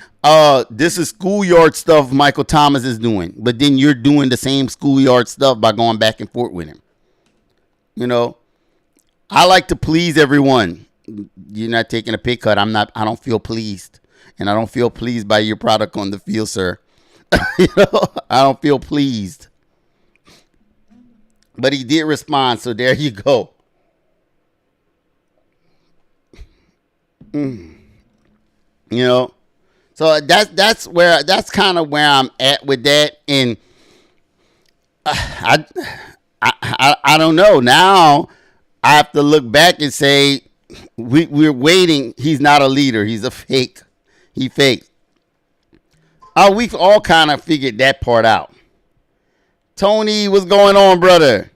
this is schoolyard stuff Michael Thomas is doing, but then you're doing the same schoolyard stuff by going back and forth with him. I like to please everyone. You're not taking a pay cut. I don't feel pleased. And I don't feel pleased by your product on the field, sir. I don't feel pleased. But he did respond, so there you go. So that's kind of where I'm at with that, and I I don't know. Now I have to look back and say we're waiting. He's not a leader. He's a fake. He fakes. Oh, we've all kind of figured that part out. Tony, what's going on, brother?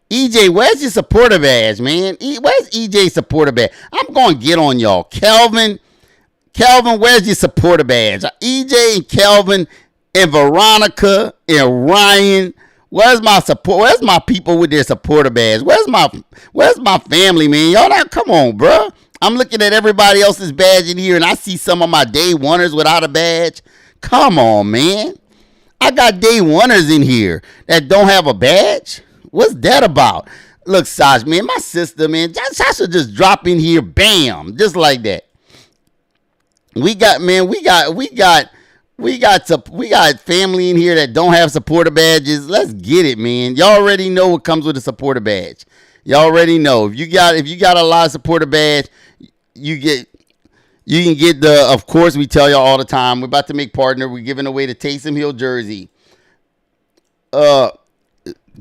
EJ, where's your supporter badge, man? Where's EJ's supporter badge? I'm going to get on y'all. Kelvin, where's your supporter badge? EJ and Kelvin and Veronica and Ryan. Where's my support? Where's my people with their supporter badge? Where's my family, man? Y'all not, come on, bro. I'm looking at everybody else's badge in here, and I see some of my day oneers without a badge. Come on, man. I got day oneers in here that don't have a badge. What's that about? Look, Sasha, man, my sister, man, Sasha just drop in here, bam, just like that. We got family in here that don't have supporter badges. Let's get it, man. Y'all already know what comes with a supporter badge. Y'all already know. If you got a lot of supporter badge, you can get the, of course, we tell y'all all the time, we're about to make partner. We're giving away the Taysom Hill jersey.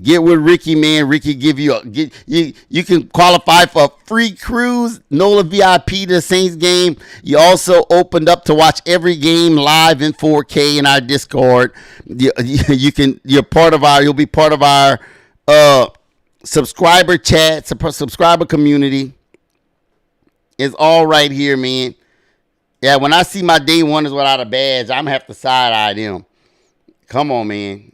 Get with Ricky, man. Ricky give you you can qualify for a free cruise, NOLA VIP to the Saints game. You also opened up to watch every game live in 4K in our Discord. You'll be part of our subscriber chat, subscriber community. It's all right here, man. Yeah, when I see my day oneers without a badge, I'm gonna have to side eye them. Come on, man.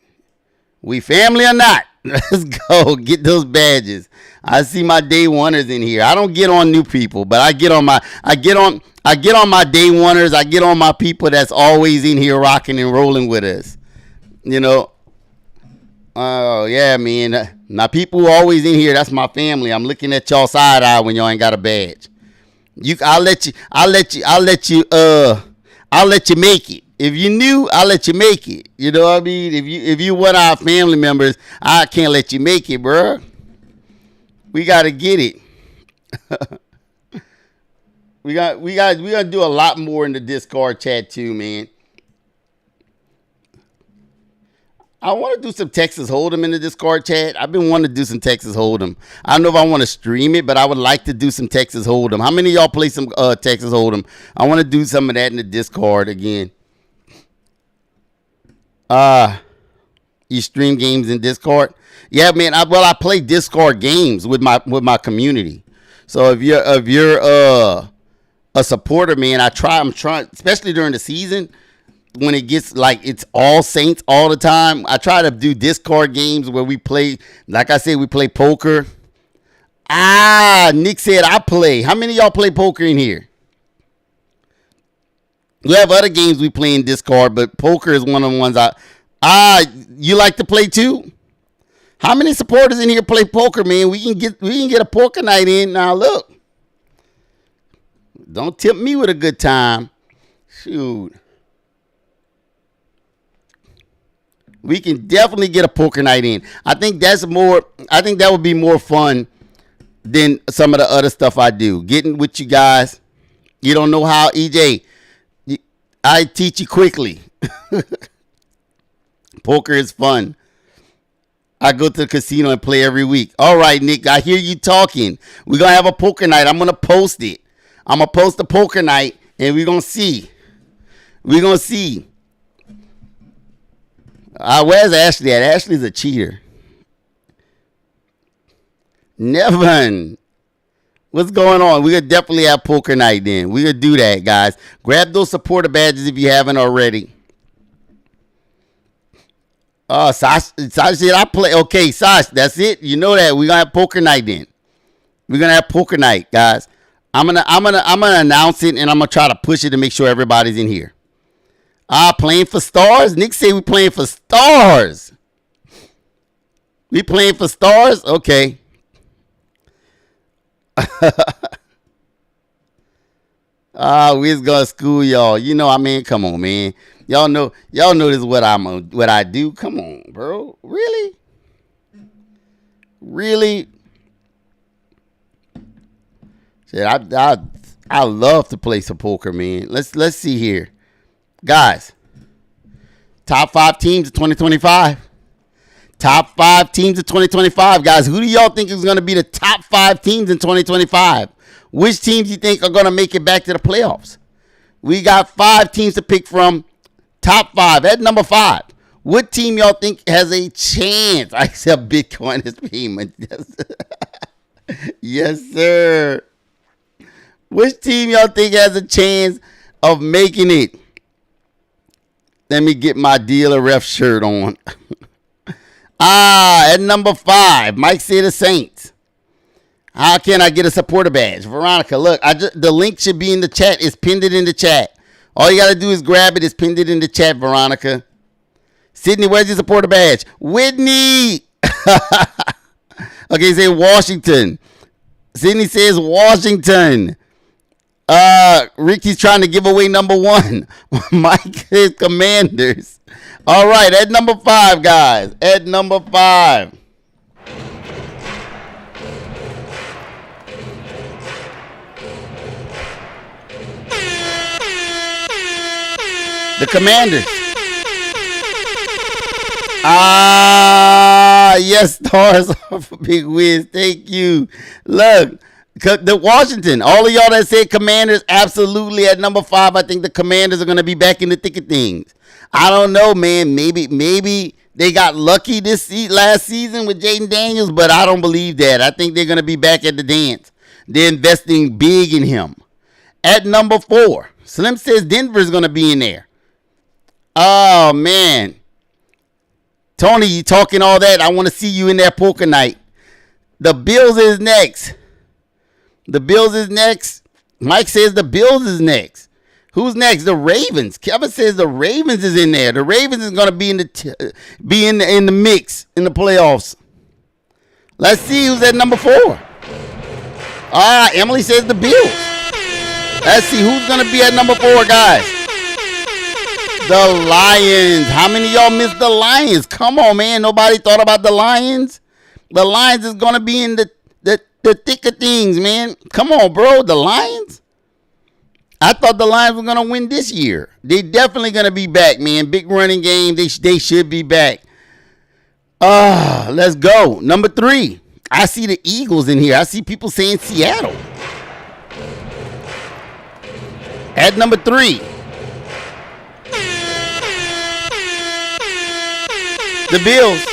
We family or not? Let's go get those badges. I see my day oneers in here. I don't get on new people, but I get on my day oneers. I get on my people that's always in here rocking and rolling with us. You know. Oh yeah, man. My people who always in here, that's my family. I'm looking at y'all side eye when y'all ain't got a badge. I'll let you make it. If you new, I'll let you make it. You know what I mean? If you one of our family members, I can't let you make it, bro. We gotta get it. we gotta do a lot more in the Discord chat too, man. I want to do some Texas Hold'em in the Discord chat. I've been wanting to do some Texas Hold'em. I don't know if I want to stream it, but I would like to do some Texas Hold'em. How many of y'all play some Texas Hold'em? I want to do some of that in the Discord again. You stream games in Discord? Yeah, man. I play Discord games with my community. So if you're a supporter, man, I'm trying, especially during the season when it gets like it's all Saints all the time. I try to do Discord games where we play. Like I said, we play poker. Nick said I play. How many of y'all play poker in here? We have other games we play in Discord, but poker is one of the ones you like to play too? How many supporters in here play poker, man? We can get a poker night in. Now look. Don't tempt me with a good time. Shoot. We can definitely get a poker night in. I think that would be more fun than some of the other stuff I do. Getting with you guys. You don't know how, EJ. I teach you quickly. Poker is fun. I go to the casino and play every week. All right, Nick, I hear you talking. We're going to have a poker night. I'm going to post it. I'm going to post a poker night, and we're going to see. We're going to see. Where's Ashley at? Ashley's a cheater. Nevin. What's going on? We're going to definitely have poker night then. We're going to do that, guys. Grab those supporter badges if you haven't already. Sash said I play. Okay, Sash, that's it. You know that. We're going to have poker night then. We're going to have poker night, guys. I'm gonna announce it, and I'm going to try to push it to make sure everybody's in here. Playing for stars? Nick said we playing for stars. We playing for stars? Okay. We just gonna school y'all. You know, I mean, come on, man. Y'all know this is what I do. Come on, bro. Really? Shit, I love to play some poker, man. Let's see here. Guys, top 5 teams of 2025. Top 5 teams of 2025. Guys, who do y'all think is going to be the top 5 teams in 2025? Which teams you think are going to make it back to the playoffs? We got 5 teams to pick from. Top 5. At number 5. What team y'all think has a chance? I accept Bitcoin as payment. Yes, sir. Which team y'all think has a chance of making it? Let me get my dealer ref shirt on. At number 5, Mike said the Saints. How can I get a supporter badge? Veronica, look, the link should be in the chat. It's pinned it in the chat. All you got to do is grab it. It's pinned it in the chat, Veronica. Sydney, where's your supporter badge? Whitney. Okay, say Washington. Sydney says Washington. Ricky's trying to give away number 1. Mike says Commanders. All right, at number 5, guys. At number 5. The Commanders. Yes, stars off a big whiz. Thank you. Look, the Washington. All of y'all that said Commanders, absolutely at number 5. I think the Commanders are going to be back in the thick of things. I don't know, man. Maybe they got lucky last season with Jaden Daniels, but I don't believe that. I think they're going to be back at the dance. They're investing big in him. At number 4, Slim says Denver's going to be in there. Oh, man. Tony, you talking all that. I want to see you in that poker night. The Bills is next. The Bills is next. Mike says the Bills is next. Who's next? The Ravens. Kevin says the Ravens is in there. The Ravens is going to be in the mix in the playoffs. Let's see who's at number 4. Emily says the Bills. Let's see who's going to be at number 4, guys. The Lions. How many of y'all missed the Lions? Come on, man. Nobody thought about the Lions. The Lions is going to be in the thick of things, man. Come on, bro. The Lions? I thought the Lions were going to win this year. They definitely going to be back, man. Big running game. They should be back. Let's go. Number 3. I see the Eagles in here. I see people saying Seattle. At number 3. The Bills.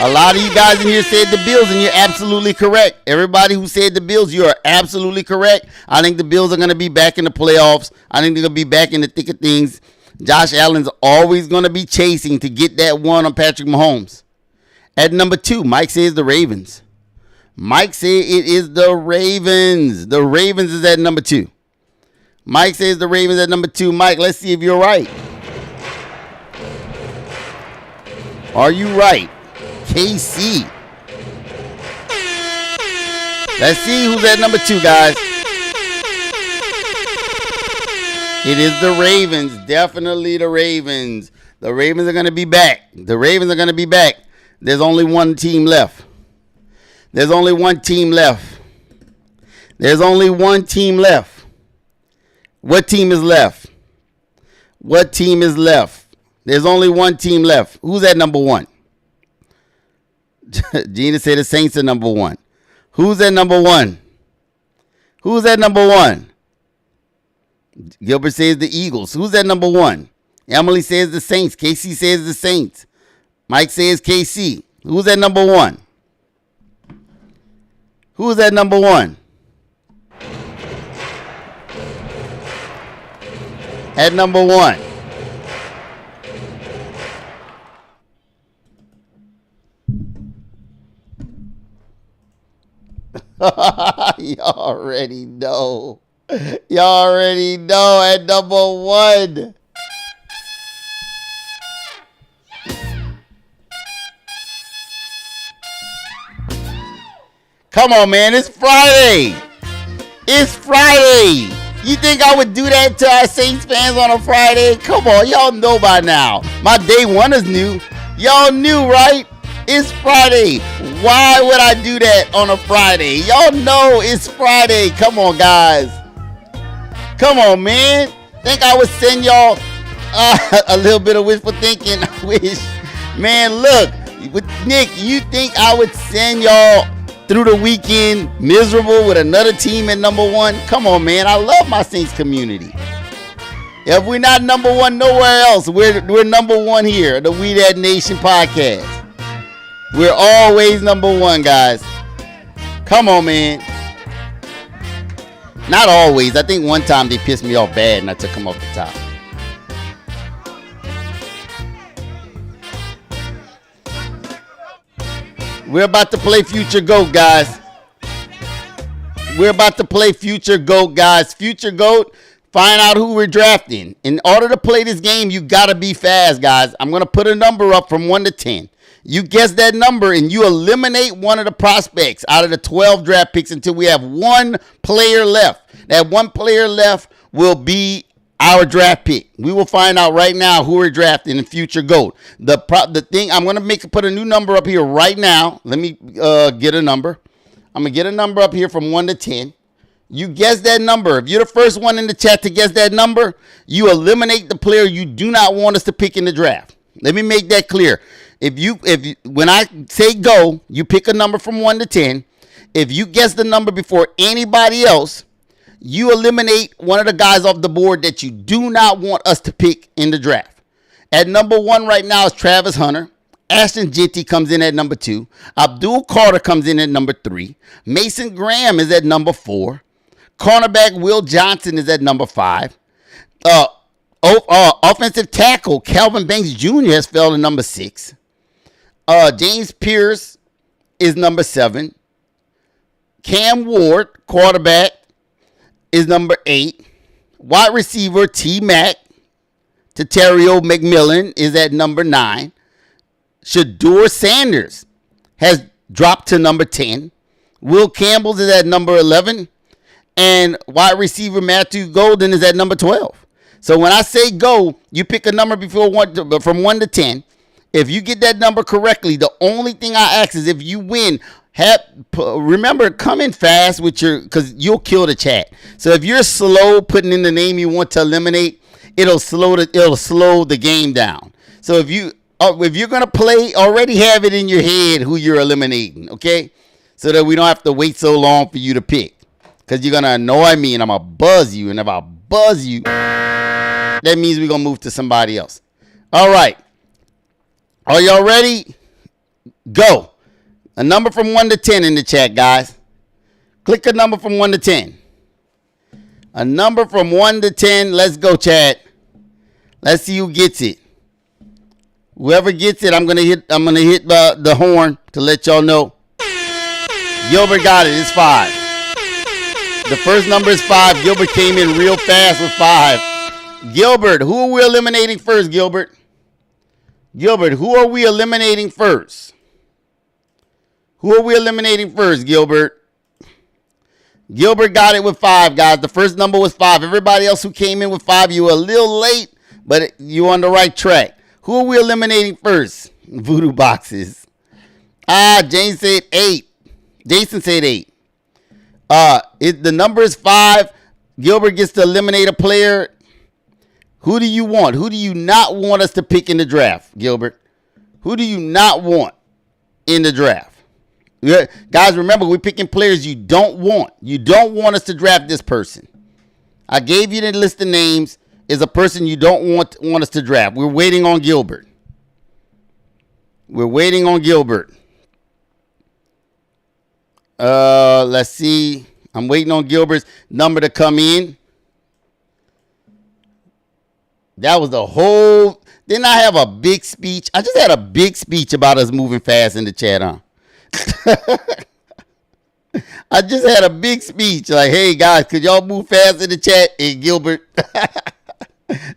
A lot of you guys in here said the Bills, and you're absolutely correct. Everybody who said the Bills, you are absolutely correct. I think the Bills are going to be back in the playoffs. I think they're going to be back in the thick of things. Josh Allen's always going to be chasing to get that one on Patrick Mahomes. At number 2, Mike says the Ravens. Mike said it is the Ravens. The Ravens is at number 2. Mike says the Ravens at number 2. Mike, let's see if you're right. Are you right? KC. Let's see who's at number 2, guys. It is the Ravens. Definitely the Ravens. The Ravens are going to be back. The Ravens are going to be back. There's only one team left. There's only one team left. There's only one team left. What team is left? What team is left? There's only one team left. Who's at number 1? Gina said the Saints are number 1. Who's at number 1? Who's at number 1? Gilbert says the Eagles. Who's at number 1? Emily says the Saints. KC says the Saints. Mike says KC. Who's at number 1? Who's at number 1? At number 1. You already know. You already know at number 1. Come on, man. It's Friday. It's Friday. You think I would do that to our Saints fans on a Friday? Come on. Y'all know by now. My day one is new. Y'all knew, right? It's Friday. Why would I do that on a Friday? Y'all know it's Friday. Come on, guys. Come on, man. Think I would send y'all A little bit of wishful thinking. I wish. Man, look. Nick, you think I would send y'all through the weekend miserable with another team at number one? Come on, man. I love my Saints community. If we're not number one nowhere else, we're number one here, the We That Nation podcast. We're always number one, guys. Come on, man. Not always. I think one time they pissed me off bad and I took them off the top. We're about to play Future GOAT, guys. We're about to play Future GOAT, guys. Future GOAT, find out who we're drafting. In order to play this game, you got to be fast, guys. I'm going to put a number up from 1 to 10. You guess that number, and you eliminate one of the prospects out of the 12 draft picks until we have one player left. That one player left will be our draft pick. We will find out right now who we're drafting in Future GOAT. The thing, I'm going to put a new number up here right now. Let me get a number. I'm going to get a number up here from 1 to 10. You guess that number. If you're the first one in the chat to guess that number, you eliminate the player you do not want us to pick in the draft. Let me make that clear. When I say go, you pick a number from 1 to 10. If you guess the number before anybody else, you eliminate one of the guys off the board that you do not want us to pick in the draft. At number 1 right now is Travis Hunter. Ashton Jitty comes in at number 2. Abdul Carter comes in at number 3. Mason Graham is at number 4. Cornerback Will Johnson is at number 5. Offensive tackle Calvin Banks Jr. has fell to number 6. James Pierce is number 7. Cam Ward, quarterback, is number 8. Wide receiver T-Mac Terrio McMillan is at number 9. Shador Sanders has dropped to number 10. Will Campbell is at number 11. And wide receiver Matthew Golden is at number 12. So when I say go, you pick a number from 1 to 10. If you get that number correctly, the only thing I ask is if you win, remember, come in fast because you'll kill the chat. So if you're slow putting in the name you want to eliminate, it'll slow the game down. So if you're gonna play, already have it in your head who you're eliminating, okay? So that we don't have to wait so long for you to pick, because you're gonna annoy me and I'm gonna buzz you, and if I buzz you, that means we're gonna move to somebody else. All right, are y'all ready? Go. A number from 1 to 10 in the chat, guys. Click a number from 1 to 10. A number from 1 to 10. Let's go, chat. Let's see who gets it. Whoever gets it, I'm gonna hit the horn to let y'all know. Gilbert got it. It's 5. The first number is 5. Gilbert came in real fast with 5. Gilbert, who are we eliminating first, Gilbert? Gilbert, who are we eliminating first? Who are we eliminating first, Gilbert? Gilbert got it with 5, guys. The first number was 5. Everybody else who came in with 5, you were a little late, but you're on the right track. Who are we eliminating first? Voodoo boxes. James said 8. Jason said 8. The number is 5. Gilbert gets to eliminate a player. Who do you want? Who do you not want us to pick in the draft, Gilbert? Who do you not want in the draft? Guys, remember, we're picking players you don't want. You don't want us to draft this person. I gave you the list of names. Is a person you don't want us to draft. We're waiting on Gilbert. We're waiting on Gilbert. Let's see. I'm waiting on Gilbert's number to come in. That was the whole. Didn't I have a big speech? I just had a big speech about us moving fast in the chat, huh? I just had a big speech like, hey guys, could y'all move fast in the chat? Hey Gilbert.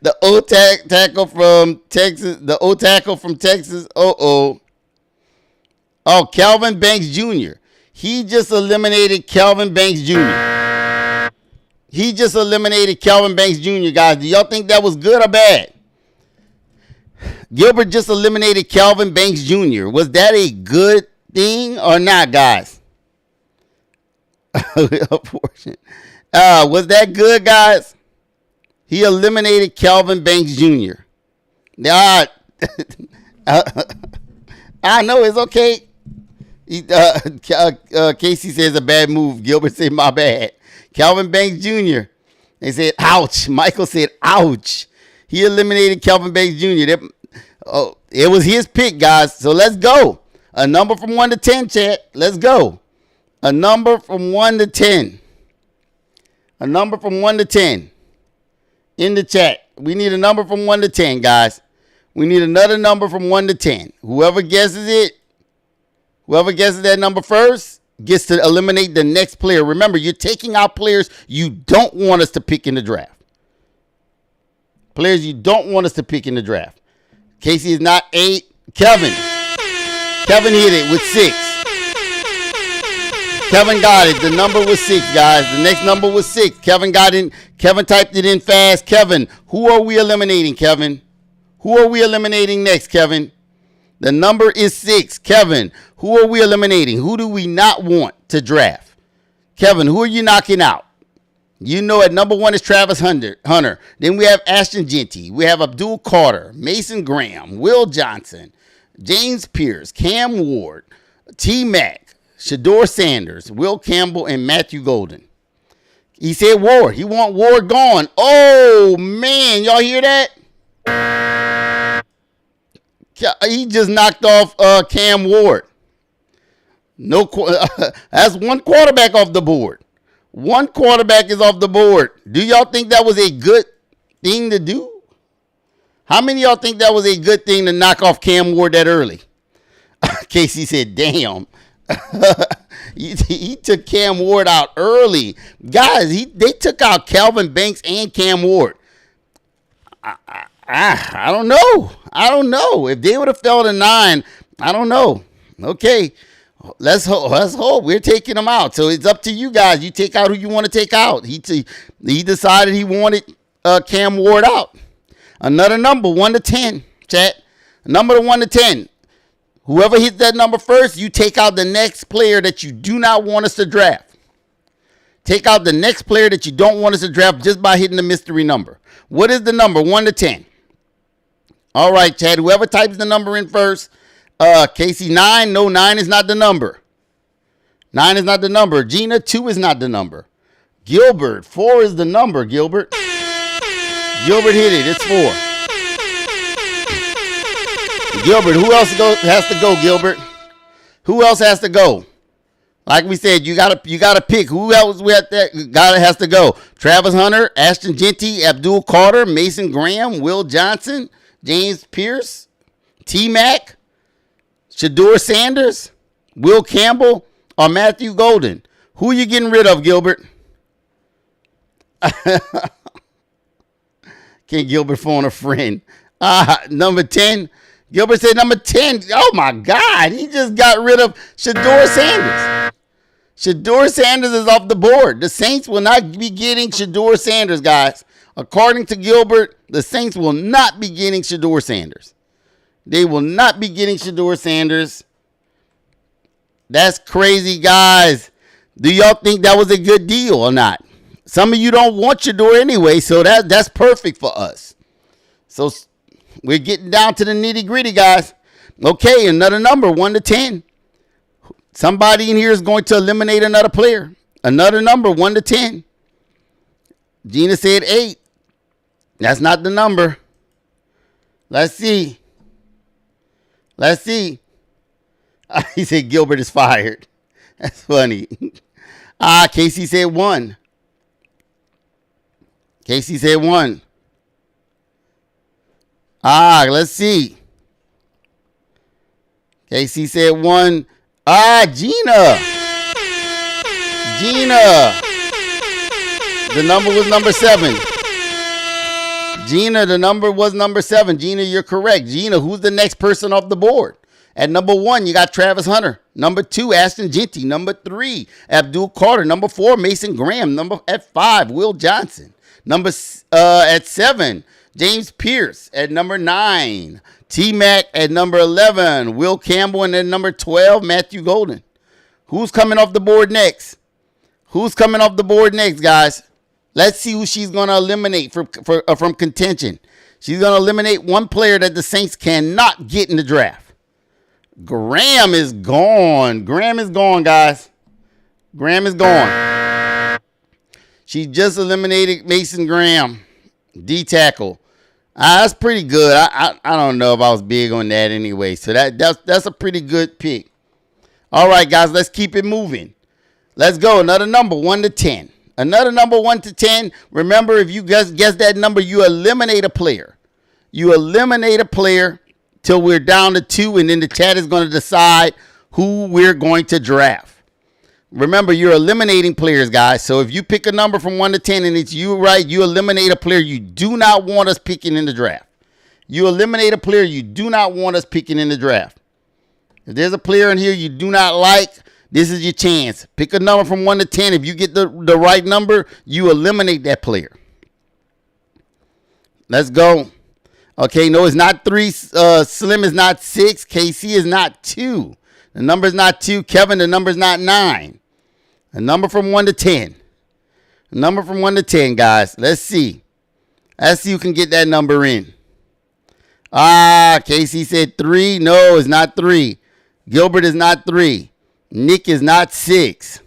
The old tackle from Texas. The old tackle from Texas. Oh, Calvin Banks Jr. He just eliminated Calvin Banks Jr. He just eliminated Calvin Banks Jr., guys. Do y'all think that was good or bad? Gilbert just eliminated Calvin Banks Jr. Was that a good thing or not, guys? Was that good, guys? He eliminated Calvin Banks Jr. Yeah, I know it's okay. Casey says a bad move. Gilbert said my bad. Calvin Banks Jr. They said ouch. Michael said ouch. He eliminated Calvin Banks Jr. It was his pick, guys. So let's go. A number from 1 to 10, chat. Let's go. A number from 1 to 10. A number from 1 to 10. In the chat. We need a number from 1 to 10, guys. We need another number from 1 to 10. Whoever guesses that number first gets to eliminate the next player. Remember, you're taking out players you don't want us to pick in the draft. Players you don't want us to pick in the draft. Casey is not 8. Kevin hit it with 6. Kevin got it. The number was 6, guys. The next number was 6. Kevin got in. Kevin typed it in fast. Kevin, who are we eliminating, Kevin? Who are we eliminating next, Kevin? The number is 6. Kevin, who are we eliminating? Who do we not want to draft? Kevin, who are you knocking out? You know at number 1 is Travis Hunter. Then we have Ashton Genty. We have Abdul Carter, Mason Graham, Will Johnson, James Pierce, Cam Ward, T-Mac, Shador Sanders, Will Campbell, and Matthew Golden. He said Ward. He want Ward gone. Oh, man. Y'all hear that? He just knocked off Cam Ward. That's one quarterback off the board. One quarterback is off the board. Do y'all think that was a good thing to do? How many of y'all think that was a good thing to knock off Cam Ward that early? Casey said, damn. he took Cam Ward out early. Guys, they took out Calvin Banks and Cam Ward. I don't know. I don't know. If they would have fell to 9, I don't know. Okay. Let's hope. We're taking them out. So it's up to you guys. You take out who you want to take out. He decided he wanted Cam Ward out. Another number, 1 to 10, chat. Number 1 to 10. Whoever hits that number first, you take out the next player that you do not want us to draft. Take out the next player that you don't want us to draft just by hitting the mystery number. What is the number? 1 to 10. All right, Chad. Whoever types the number in first. Casey, 9. No, 9 is not the number. 9 is not the number. Gina, 2 is not the number. Gilbert, 4 is the number, Gilbert. Gilbert hit it. It's 4. Gilbert, who else has to go, Gilbert? Who else has to go? Like we said, you gotta pick. Who else has to go? Travis Hunter, Ashton Genty, Abdul Carter, Mason Graham, Will Johnson, James Pierce, T-Mac, Shador Sanders, Will Campbell, or Matthew Golden. Who are you getting rid of, Gilbert? Can Gilbert phone a friend? Number 10. Gilbert said number 10. Oh, my God. He just got rid of Shador Sanders. Shador Sanders is off the board. The Saints will not be getting Shador Sanders, guys. According to Gilbert, the Saints will not be getting Shador Sanders. They will not be getting Shador Sanders. That's crazy, guys. Do y'all think that was a good deal or not? Some of you don't want Shador anyway, so that's perfect for us. So we're getting down to the nitty-gritty, guys. Okay, another number, 1 to 10. Somebody in here is going to eliminate another player. Another number, 1 to 10. Gina said 8. That's not the number. Let's see. Let's see. He said Gilbert is fired. That's funny. Casey said 1. Casey said 1. Let's see. Casey said 1. Gina. The number was number 7. Gina, the number was number 7. Gina, you're correct. Gina, who's the next person off the board? At number 1, you got Travis Hunter. Number 2, Ashton Genty. Number 3, Abdul Carter. Number 4, Mason Graham. At 5, Will Johnson. At 7, James Pierce. At number 9, T-Mac. At number 11, Will Campbell. And at number 12, Matthew Golden. Who's coming off the board next? Guys? Let's see who she's going to eliminate from contention. She's going to eliminate one player that the Saints cannot get in the draft. Graham is gone. Graham is gone, guys. Graham is gone. She just eliminated Mason Graham, D tackle. That's pretty good. I don't know if I was big on that anyway. So that's a pretty good pick. All right, guys, let's keep it moving. Let's go. Another number, 1 to 10. Another number, 1 to 10. Remember, if you guys guess that number, you eliminate a player. You eliminate a player till we're down to 2, and then the chat is going to decide who we're going to draft. Remember, you're eliminating players, guys. So if you pick a number from 1 to 10 and it's you right, you eliminate a player you do not want us picking in the draft. You eliminate a player you do not want us picking in the draft. If there's a player in here you do not like, this is your chance. Pick a number from 1 to 10. If you get the right number, you eliminate that player. Let's go. Okay, no, it's not 3. Slim is not 6. KC is not 2. The number is not 2. Kevin, the number is not 9. A number from 1 to 10. A number from 1 to 10, guys. Let's see. Let's see who can get that number in. KC said 3. No, it's not 3. Gilbert is not 3. Nick is not 6.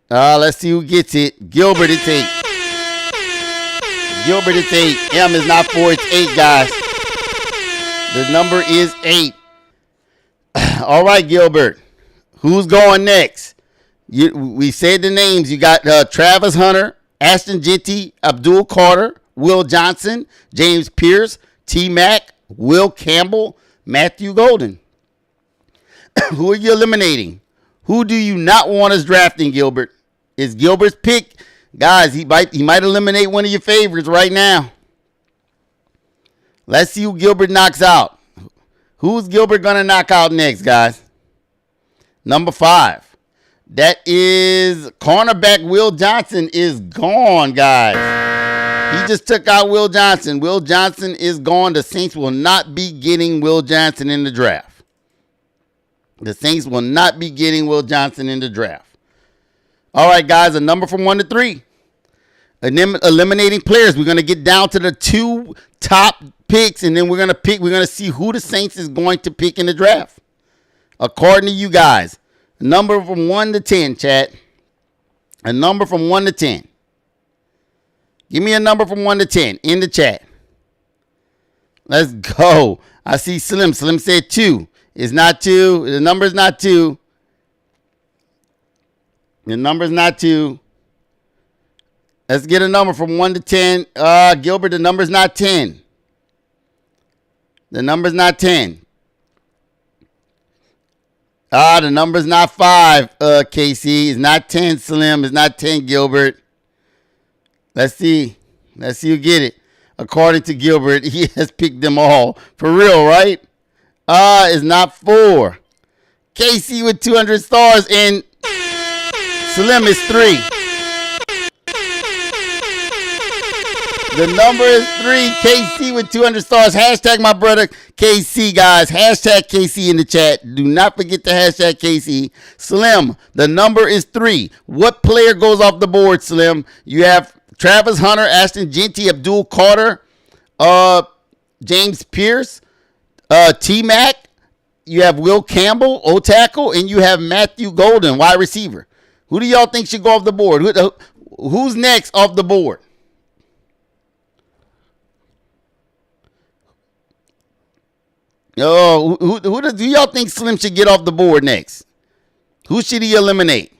Let's see who gets it. Gilbert, it's 8. Gilbert, it's 8. M is not 4. It's 8, guys. The number is 8. All right, Gilbert. Who's going next? We said the names. You got Travis Hunter, Ashton Jeanty, Abdul Carter, Will Johnson, James Pierce, T. Mac, Will Campbell, Matthew Golden. Who are you eliminating? Who do you not want us drafting, Gilbert? It's Gilbert's pick. Guys, he might eliminate one of your favorites right now. Let's see who Gilbert knocks out. Who's Gilbert going to knock out next, guys? Number 5. That is cornerback Will Johnson is gone, guys. He just took out Will Johnson. Will Johnson is gone. The Saints will not be getting Will Johnson in the draft. The Saints will not be getting Will Johnson in the draft. All right, guys, a number from 1 to 3. And then eliminating players. We're going to get down to the 2 top picks, and then we're going to see who the Saints is going to pick in the draft. According to you guys, a number from 1 to 10, chat. A number from 1 to 10. Give me a number from 1 to 10 in the chat. Let's go. I see Slim. Slim said 2. It's not 2. The number is not 2. The number is not 2. Let's get a number from 1 to 10. Gilbert, the number is not 10. The number is not 10. The number is not 5, KC. It's not 10, Slim. It's not 10, Gilbert. Let's see. Let's see who get it. According to Gilbert, he has picked them all. For real, right? It's not 4. KC with 200 stars, and Slim is 3. The number is 3. KC with 200 stars. Hashtag my brother KC, guys. Hashtag KC in the chat. Do not forget to hashtag KC. Slim, the number is 3. What player goes off the board, Slim? You have Travis Hunter, Ashton Jeanty, Abdul Carter, James Pierce, T. Mac. You have Will Campbell, O tackle, and you have Matthew Golden, wide receiver. Who do y'all think should go off the board? Who's next off the board? Who do y'all think Slim should get off the board next? Who should he eliminate?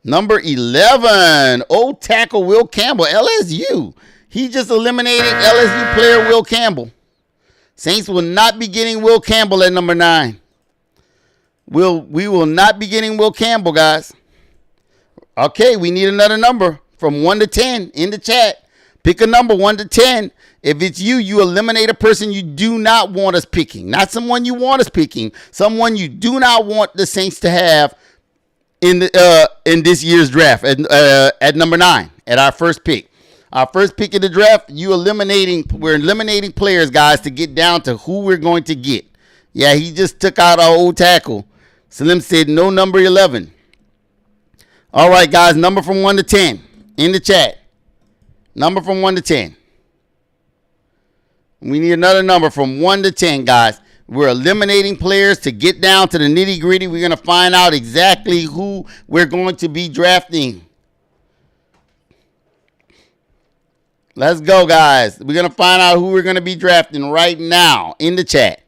Number 11, O tackle Will Campbell, LSU. He just eliminated LSU player Will Campbell. Saints will not be getting Will Campbell at number 9. We will not be getting Will Campbell, guys. Okay, we need another number from 1 to 10 in the chat. Pick a number 1 to 10. If it's you, you eliminate a person you do not want us picking. Not someone you want us picking. Someone you do not want the Saints to have in this year's draft at number 9, at our first pick. Our first pick of the draft, we're eliminating players, guys, to get down to who we're going to get. Yeah, he just took out our old tackle. Slim said no number 11. All right, guys, number from 1 to 10 in the chat. Number from 1 to 10. We need another number from 1 to 10, guys. We're eliminating players to get down to the nitty gritty. We're going to find out exactly who we're going to be drafting. Let's go, guys. We're going to find out who we're going to be drafting right now in the chat.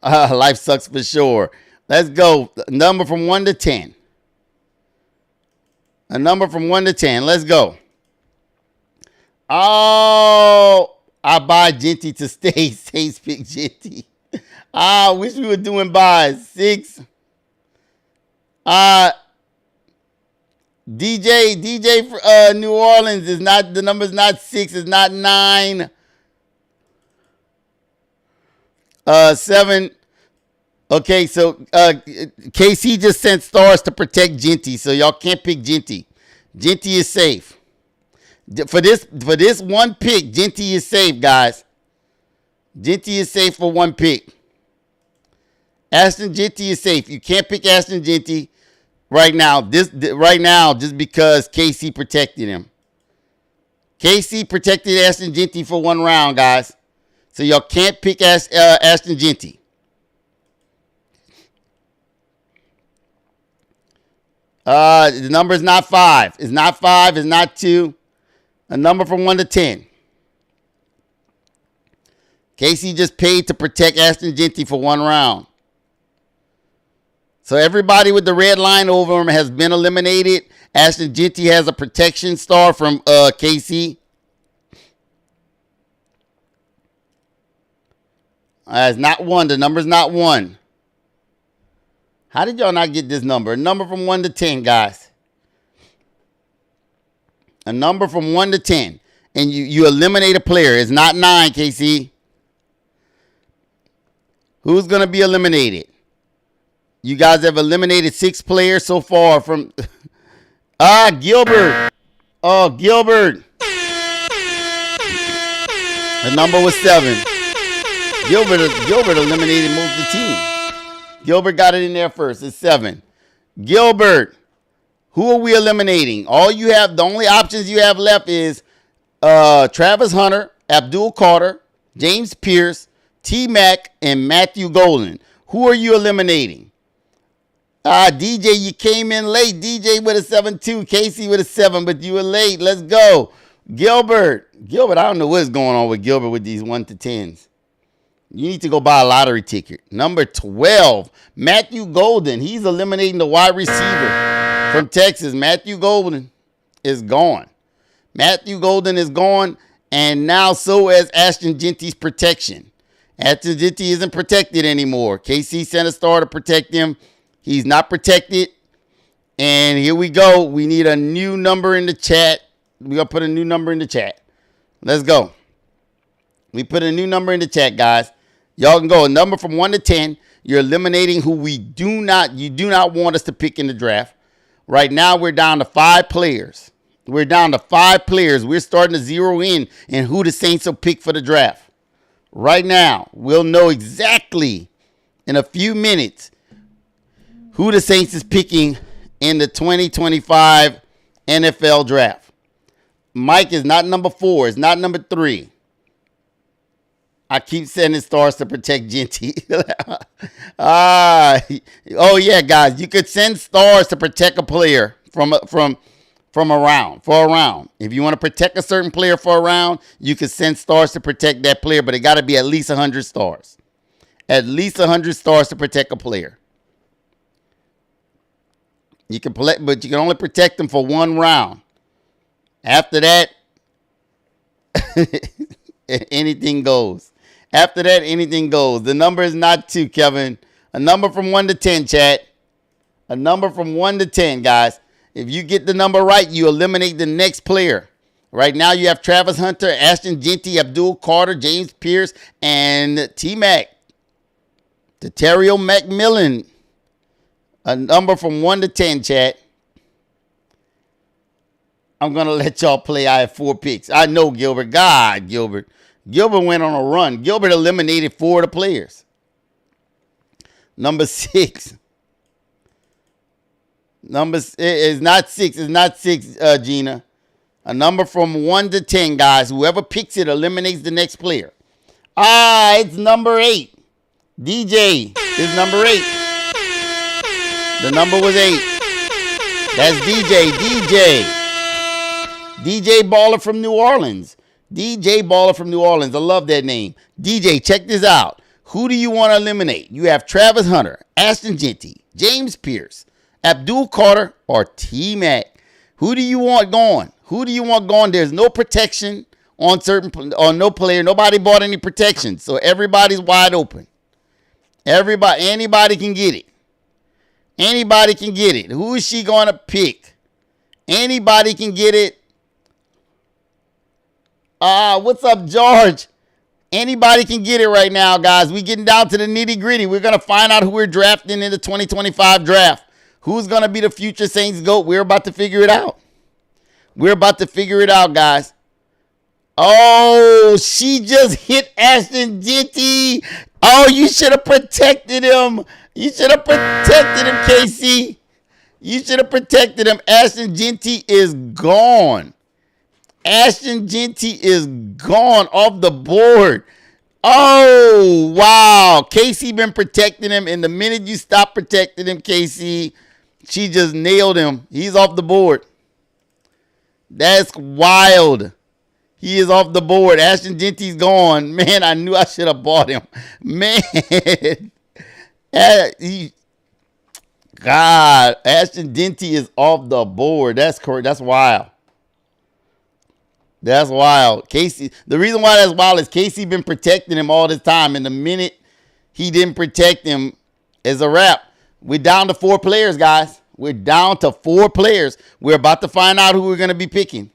Life sucks for sure. Let's go. Number from 1 to 10. A number from 1 to 10. Let's go. Oh, I buy Genty to stay. Saints pick Genty. I wish we were doing buys. 6. DJ for New Orleans is not, the number's not 6, it's not 9. 7. Okay, so KC just sent stars to protect Genty, so y'all can't pick Genty. Genty is safe. For this one pick, Genty is safe, guys. Genty is safe for one pick. Ashton Genty is safe. You can't pick Ashton Genty right now. Right now, just because KC protected him. KC protected Ashton Genty for 1 round, guys. So y'all can't pick Ashton Genty. The number is not 5. It's not 5. It's not 2. A number from 1 to 10. KC just paid to protect Ashton Genty for 1 round. So everybody with the red line over him has been eliminated. Ashton Genty has a protection star from KC. It's not 1. The number's not 1. How did y'all not get this number? A number from 1 to 10, guys. A number from 1 to 10. And you eliminate a player. It's not 9, KC. Who's going to be eliminated? You guys have eliminated 6 players so far from... Gilbert. Oh, Gilbert. The number was 7. Gilbert eliminated most of the team. Gilbert got it in there first. It's 7. Gilbert. Who are we eliminating? The only options you have left is Travis Hunter, Abdul Carter, James Pierce, T-Mac, and Matthew Golden. Who are you eliminating? DJ, you came in late. DJ with a 7-2. Casey with a 7, but you were late. Let's go. Gilbert, I don't know what's going on with Gilbert with these 1 to 10s. You need to go buy a lottery ticket. Number 12, Matthew Golden. He's eliminating the wide receiver from Texas. Matthew Golden is gone. Matthew Golden is gone, and now so is Ashton Genty's protection. Ashton Genty isn't protected anymore. KC sent a star to protect him. He's not protected. And here we go. We need a new number in the chat. We're going to put a new number in the chat. Let's go. We put a new number in the chat, guys. Y'all can go a number from 1 to 10. You're eliminating who you do not want us to pick in the draft. Right now, we're down to 5 players. We're starting to zero in who the Saints will pick for the draft. Right now, we'll know exactly in a few minutes who the Saints is picking in the 2025 NFL draft. Mike is not number 4. It's not number 3. I keep sending stars to protect Genty. Oh yeah, guys, you could send stars to protect a player for a round. If you want to protect a certain player for a round, you could send stars to protect that player, but it got to be at least 100 stars. At least 100 stars to protect a player. You can but you can only protect them for 1 round. After that, anything goes. After that, anything goes. The number is not 2, Kevin. A number from 1 to 10, chat. A number from 1 to 10, guys. If you get the number right, you eliminate the next player. Right now, you have Travis Hunter, Ashton Genty, Abdul Carter, James Pierce, and T-Mac. Terrio McMillan. A number from 1 to 10, chat. I'm going to let y'all play. I have 4 picks. I know Gilbert. God, Gilbert. Gilbert went on a run. Gilbert eliminated 4 of the players. Number 6. It's not 6. It's not 6, Gina. A number from 1 to 10, guys. Whoever picks it eliminates the next player. It's number 8. DJ is number 8. The number was 8. That's DJ. DJ Baller from New Orleans. DJ Baller from New Orleans. I love that name. DJ, check this out. Who do you want to eliminate? You have Travis Hunter, Ashton Genty, James Pierce, Abdul Carter, or T-Mac. Who do you want going? Who do you want going? There's no protection on no player. Nobody bought any protection. So everybody's wide open. Anybody can get it. Anybody can get it. Who is she going to pick? Anybody can get it. What's up, George? Anybody can get it right now, guys. We're getting down to the nitty-gritty. We're going to find out who we're drafting in the 2025 draft. Who's going to be the future Saints GOAT? We're about to figure it out. We're about to figure it out, guys. Oh, she just hit Ashton Genty. Oh, you should have protected him. You should have protected him, KC. You should have protected him. Ashton Genty is gone. Ashton Genty is gone off the board. Oh, wow. Casey been protecting him. And the minute you stop protecting him, Casey, she just nailed him. He's off the board. That's wild. He is off the board. Ashton Genty's gone. Man, I knew I should have bought him. Man. God, Ashton Genty is off the board. That's correct. That's wild. That's wild. Casey, the reason why that's wild is Casey been protecting him all this time. And the minute he didn't protect him, it's a wrap. We're down to 4 players, guys. We're down to 4 players. We're about to find out who we're going to be picking.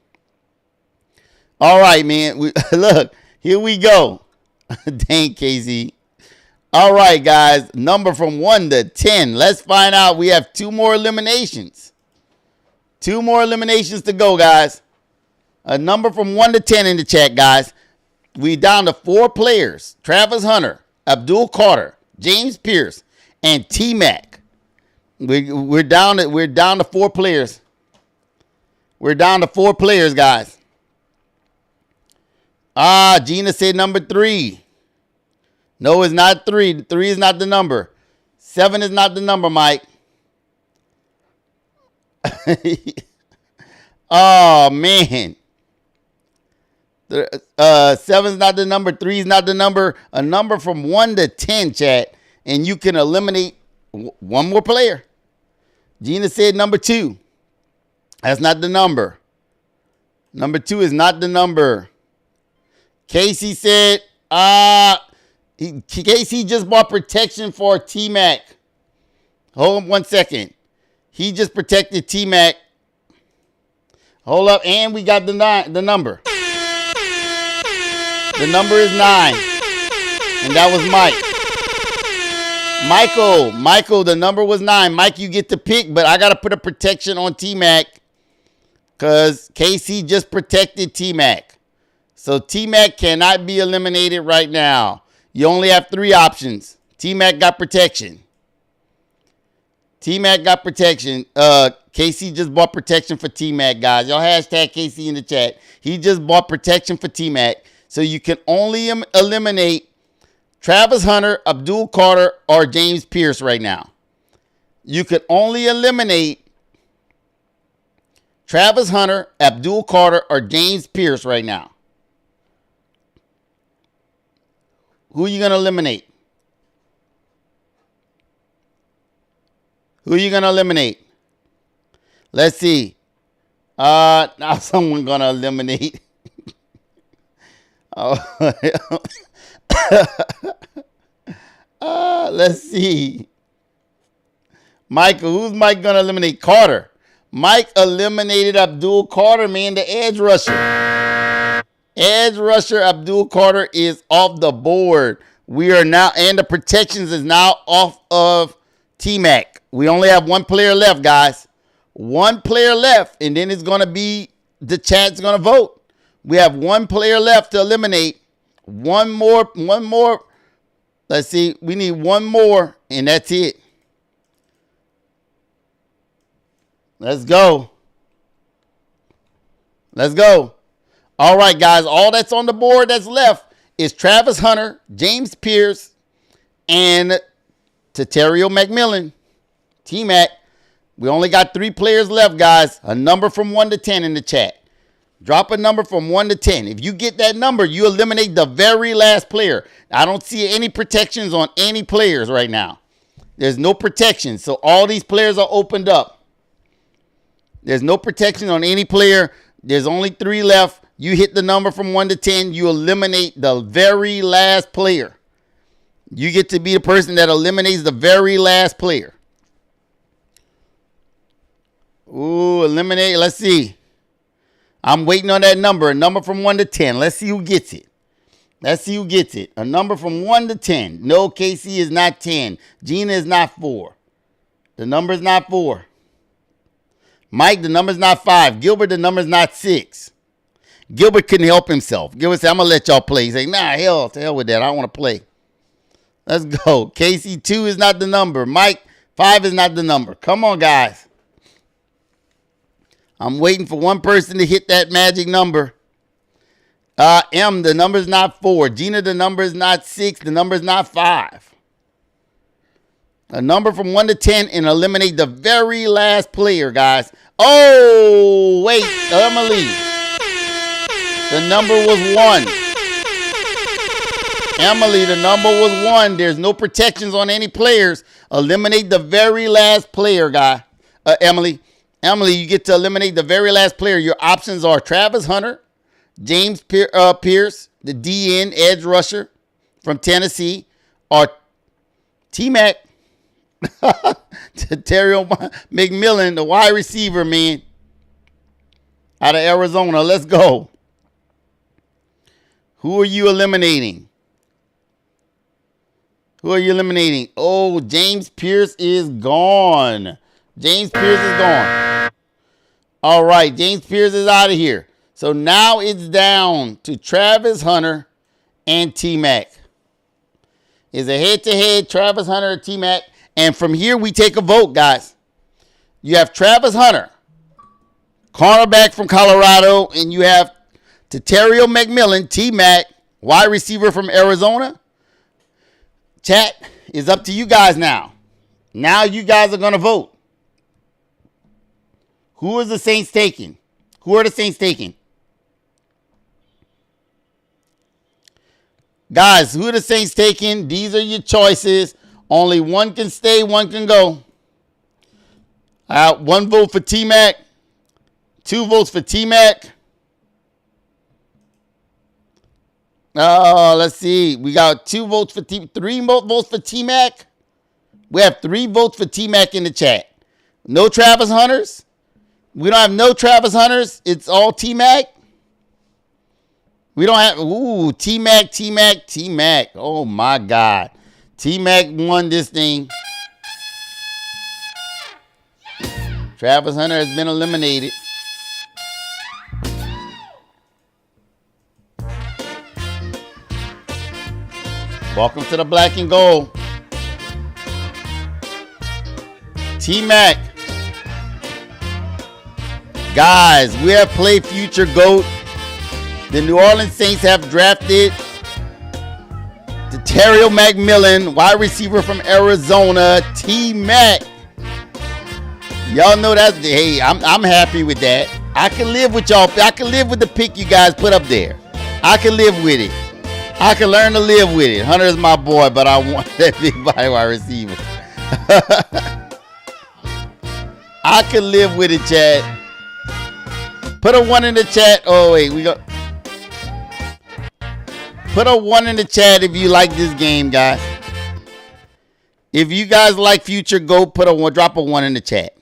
All right, man. Look, here we go. Dang, Casey. All right, guys. Number from 1 to 10. Let's find out. We have 2 more eliminations. 2 more eliminations to go, guys. A number from 1 to 10 in the chat, guys. We down to 4 players. Travis Hunter, Abdul Carter, James Pierce, and T-Mac. We're down to 4 players. We're down to 4 players, guys. Gina said number 3. No, it's not 3. 3 is not the number. 7 is not the number, Mike. Oh, man. 7's not the number. 3's not the number. A number from 1 to 10, chat. And you can eliminate 1 more player. Gina said number 2. That's not the number. Number 2 is not the number. Casey said, Casey just bought protection for T-Mac. Hold on 1 second. He just protected T-Mac. Hold up. And we got the number. The number is 9. And that was Mike. Michael, the number was 9. Mike, you get to pick, but I got to put a protection on T-Mac because KC just protected T-Mac. So T-Mac cannot be eliminated right now. You only have 3 options. T-Mac got protection. T-Mac got protection. KC just bought protection for T-Mac, guys. Y'all hashtag KC in the chat. He just bought protection for T-Mac. So you can only eliminate Travis Hunter, Abdul Carter, or James Pierce right now. You could only eliminate Travis Hunter, Abdul Carter, or James Pierce right now. Who are you going to eliminate? Who are you going to eliminate? Let's see. Now someone going to eliminate. Let's see. Michael, who's Mike going to eliminate? Carter. Mike eliminated Abdul Carter, man, the edge rusher. Edge rusher Abdul Carter is off the board. We are now, and the protections is now off of T-Mac. We only have 1 player left, guys. 1 player left, and then it's going to be, the chat's going to vote. We have 1 player left to eliminate. One more. Let's see. We need 1 more, and that's it. Let's go. Let's go. All right, guys. All that's on the board that's left is Travis Hunter, James Pierce, and Tatario McMillan. T-Mac. We only got 3 players left, guys. A number from 1 to 10 in the chat. Drop a number from 1 to 10. If you get that number, you eliminate the very last player. I don't see any protections on any players right now. There's no protection. So all these players are opened up. There's no protection on any player. There's only 3 left. You hit the number from 1 to 10. You eliminate the very last player. You get to be the person that eliminates the very last player. Ooh, eliminate. Let's see. I'm waiting on that number. A number from 1 to 10. Let's see who gets it. Let's see who gets it. A number from 1 to 10. No, Casey is not 10. Gina is not 4. The number is not 4. Mike, the number is not 5. Gilbert, the number is not 6. Gilbert couldn't help himself. Gilbert said, I'm going to let y'all play. He said, nah, to hell with that. I don't want to play. Let's go. Casey, 2 is not the number. Mike, 5 is not the number. Come on, guys. I'm waiting for one person to hit that magic number. M, the number is not 4. Gina, the number is not 6. The number is not 5. A number from 1 to 10 and eliminate the very last player, guys. Oh, wait, Emily. The number was 1. Emily, the number was 1. There's no protections on any players. Eliminate the very last player, guy. Emily, you get to eliminate the very last player. Your options are Travis Hunter, James Pierce, the DN edge rusher from Tennessee, or T-Mac, Tatario McMillan, the wide receiver, man, out of Arizona. Let's go. Who are you eliminating? Who are you eliminating? Oh, James Pierce is gone. James Pierce is gone. All right, James Pierce is out of here. So now it's down to Travis Hunter and T-Mac. It's a head-to-head, Travis Hunter and T-Mac. And from here, we take a vote, guys. You have Travis Hunter, cornerback from Colorado, and you have Tatario McMillan, T-Mac, wide receiver from Arizona. Chat is up to you guys now. Now you guys are going to vote. Who is the Saints taking? Who are the Saints taking? Guys, who are the Saints taking? These are your choices. Only one can stay, one can go. 1 vote for T-Mac. 2 votes for T-Mac. Let's see. We got 2 votes for 3 votes for T-Mac. We have 3 votes for T-Mac in the chat. No Travis Hunters. We don't have no Travis Hunters. It's all T-Mac. We don't have, T-Mac. Oh, my God. T-Mac won this thing. Travis Hunter has been eliminated. Welcome to the black and gold. T-Mac. Guys, we have played Future GOAT. The New Orleans Saints have drafted Tatario McMillan, wide receiver from Arizona, T-Mac. Y'all know that. Hey, I'm happy with that. I can live with y'all. I can live with the pick you guys put up there. I can live with it. I can learn to live with it. Hunter is my boy, but I want that big body wide receiver. I can live with it, Chad. Put a 1 in the chat. Oh, wait. Put a 1 in the chat if you like this game, guys. If you guys like Future GOAT, drop a 1 in the chat.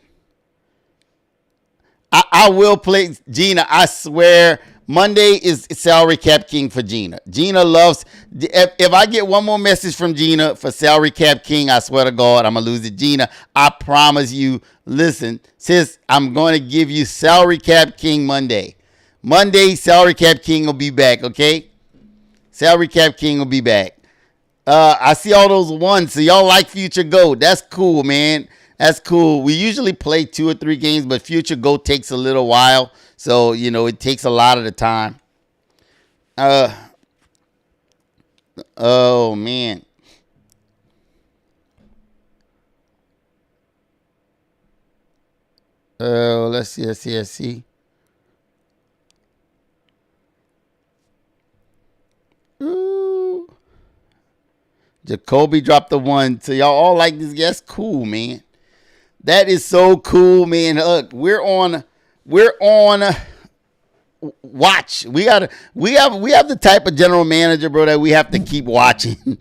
I will play Gina. I swear, Monday is salary cap king for Gina. Gina loves. If I get one more message from Gina for salary cap king, I swear to God, I'm gonna lose it. Gina, I promise you. Listen, sis, I'm going to give you salary cap king Monday. Monday, salary cap king will be back. Okay, salary cap king will be back. I see all those 1s. So y'all like Future GOAT. That's cool, man. That's cool. We usually play 2 or 3 games, but Future Go takes a little while. So, it takes a lot of the time. Uh oh man. Let's see. Ooh. Jacoby dropped the one. So y'all all like this. That's cool, man. That is so cool, man. Look, we're on watch. We have the type of general manager, bro, that we have to keep watching.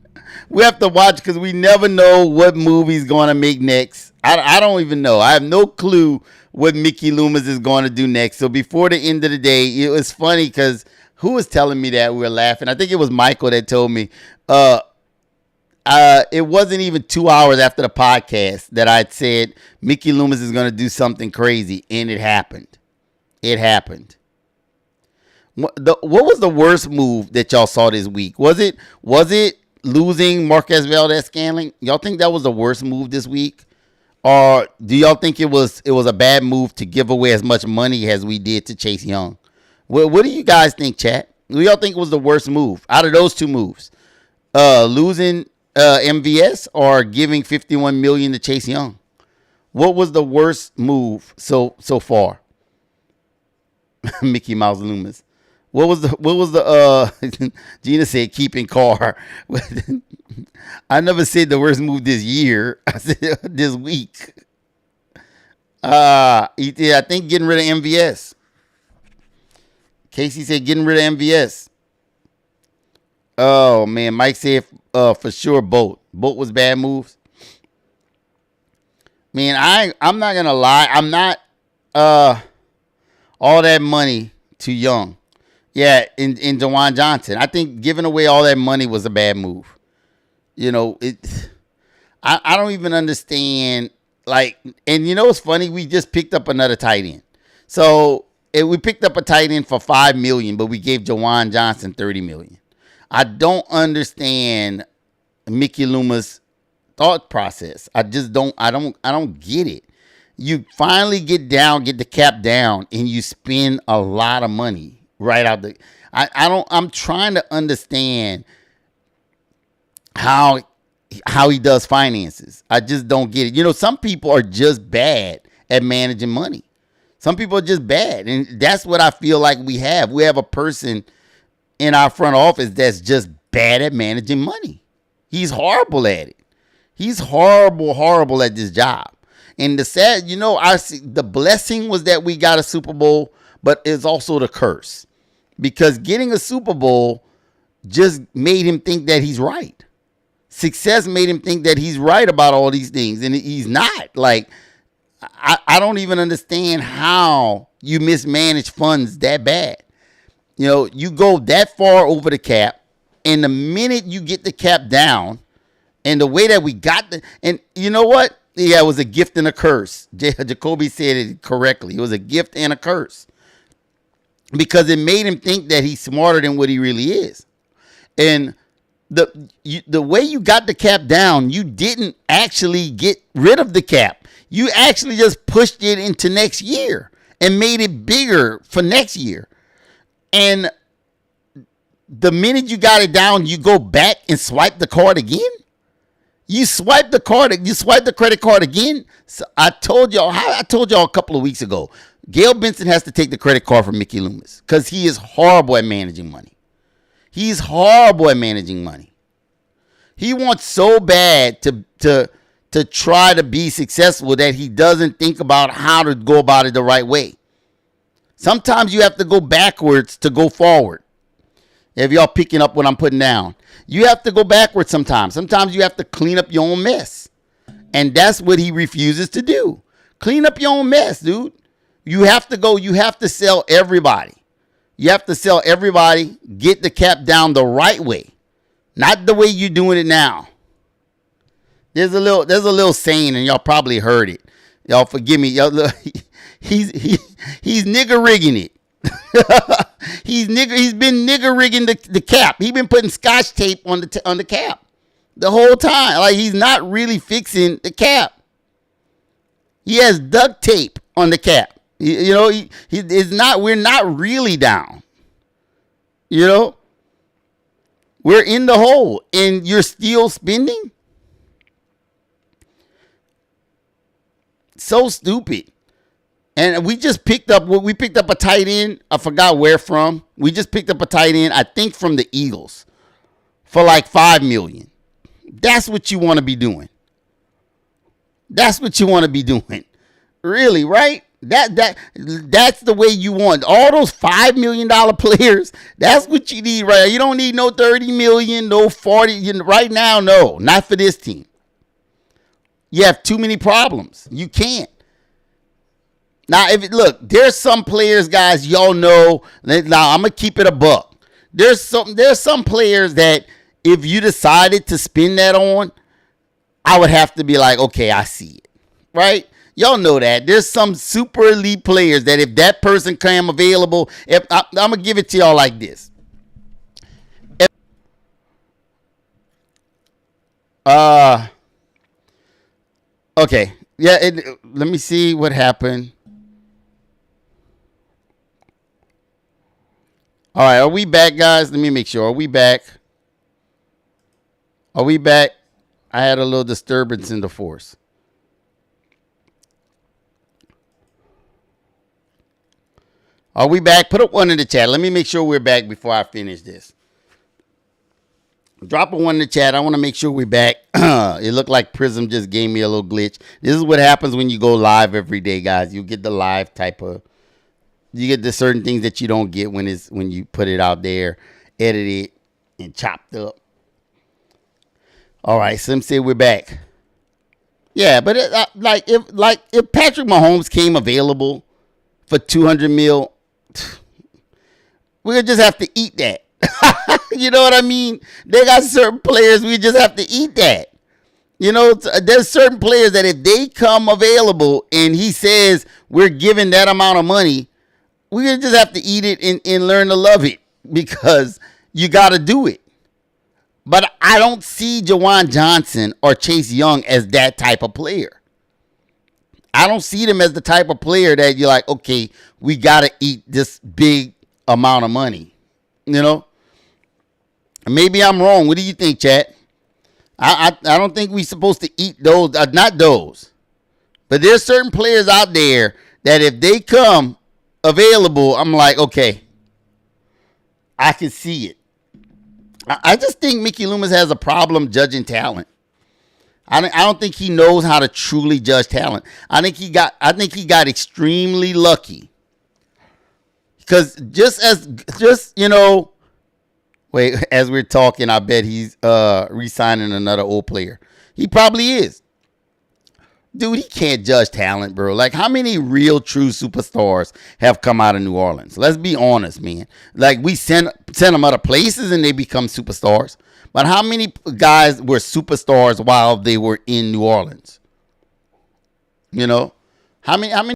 We have to watch because we never know what movie's going to make next. I don't even know. I have no clue what Mickey Loomis is going to do next. So before the end of the day, it was funny because who was telling me that? We were laughing. I think it was Michael that told me. It wasn't even 2 hours after the podcast that I'd said Mickey Loomis is going to do something crazy, and it happened. It happened. What was the worst move that y'all saw this week? Was it losing Marquez Valdez-Scantling? Y'all think that was the worst move this week? Or do y'all think it was a bad move to give away as much money as we did to Chase Young? What do you guys think, chat? What do y'all think was the worst move out of those two moves? Losing MVS or giving $51 million to Chase Young? What was the worst move so far? Mickey Mouse Loomis. What was the Gina said keeping Carr. I never said the worst move this year. I said this week. I think getting rid of MVS. Casey said getting rid of MVS. Oh man, Mike said for sure both. Both was bad moves. Man, I'm not gonna lie. I'm not all that money too young. Yeah, in Jawan Johnson. I think giving away all that money was a bad move. I don't even understand. And it's funny. We just picked up another tight end. So we picked up a tight end for $5 million, but we gave Jawan Johnson $30 million. I don't understand Mickey Loomis' thought process. I just don't. I don't get it. You finally get the cap down, and you spend a lot of money right out the. I'm trying to understand how he does finances. I just don't get it. Some people are just bad at managing money. Some people are just bad, and that's what I feel like we have. We have a person in our front office that's just bad at managing money. He's horrible at it. He's horrible at this job. And the sad, I see the blessing was that we got a Super Bowl, but it's also the curse. Because getting a Super Bowl just made him think that he's right. Success made him think that he's right about all these things, and he's not. I don't even understand how you mismanage funds that bad. You go that far over the cap, and the minute you get the cap down, and the way that we got and you know what? Yeah, it was a gift and a curse. Jacoby said it correctly. It was a gift and a curse. Because it made him think that he's smarter than what he really is. And the way you got the cap down, you didn't actually get rid of the cap. You actually just pushed it into next year and made it bigger for next year. And the minute you got it down, you go back and swipe the card again. You swipe the credit card again. So I told y'all a couple of weeks ago, Gail Benson has to take the credit card from Mickey Loomis because he is horrible at managing money. He's horrible at managing money. He wants so bad to try to be successful that he doesn't think about how to go about it the right way. Sometimes you have to go backwards to go forward. If y'all picking up what I'm putting down, you have to go backwards sometimes. Sometimes you have to clean up your own mess. And that's what he refuses to do. Clean up your own mess, dude. You have to sell everybody. You have to sell everybody, get the cap down the right way. Not the way you're doing it now. There's a little saying, and y'all probably heard it. Y'all forgive me. Y'all, he's nigger rigging it. He's been nigger rigging the cap. He's been putting scotch tape on the cap the whole time. Like he's not really fixing the cap. He has duct tape on the cap. You know, he is not. We're not really down. You know, we're in the hole, and you're still spending. So stupid. And we just picked up a tight end. I forgot where from. We just picked up a tight end, I think from the Eagles, for like $5 million. That's what you want to be doing. That's what you want to be doing. Really, right? That's the way you want. All those $5 million players, that's what you need right now. You don't need no 30 million, no 40. Right now, no. Not for this team. You have too many problems. You can't. Now, look, there's some players, guys, y'all know. Now, I'm gonna keep it a buck. There's some players that if you decided to spend that on, I would have to be like, okay, I see it, right? Y'all know that. There's some super elite players that if that person came available, I'm gonna give it to y'all like this. Okay, yeah. Let me see what happened. All right, are we back, guys? Let me make sure. Are we back? Are we back? I had a little disturbance in the force. Are we back? Put up one in the chat. Let me make sure we're back before I finish this. Drop a one in the chat. I want to make sure we're back. It looked like Prism just gave me a little glitch. This is what happens when you go live every day, guys. You get the live type of... You get the certain things that you don't get when you put it out there, edit it, and chopped up. All right, Slim said we're back. Yeah, but if Patrick Mahomes came available for $200 million, we'll just have to eat that. You know what I mean? They got certain players we just have to eat that. You know, there's certain players that if they come available and he says we're giving that amount of money, we just have to eat it and learn to love it because you got to do it. But I don't see Jawan Johnson or Chase Young as that type of player. I don't see them as the type of player that you're like, okay, we got to eat this big amount of money. You know? Maybe I'm wrong. What do you think, chat? I don't think we're supposed to eat those. Not those. But there's certain players out there that if they come available, I'm like, okay, I can see it. I just think Mickey Loomis has a problem judging talent. I don't think he knows how to truly judge talent. I think he got extremely lucky. Because as we're talking, I bet he's re-signing another old player. He probably is. Dude, he can't judge talent, bro. Like, how many real, true superstars have come out of New Orleans? Let's be honest, man. Like, we send them other places and they become superstars. But how many guys were superstars while they were in New Orleans? You know? How many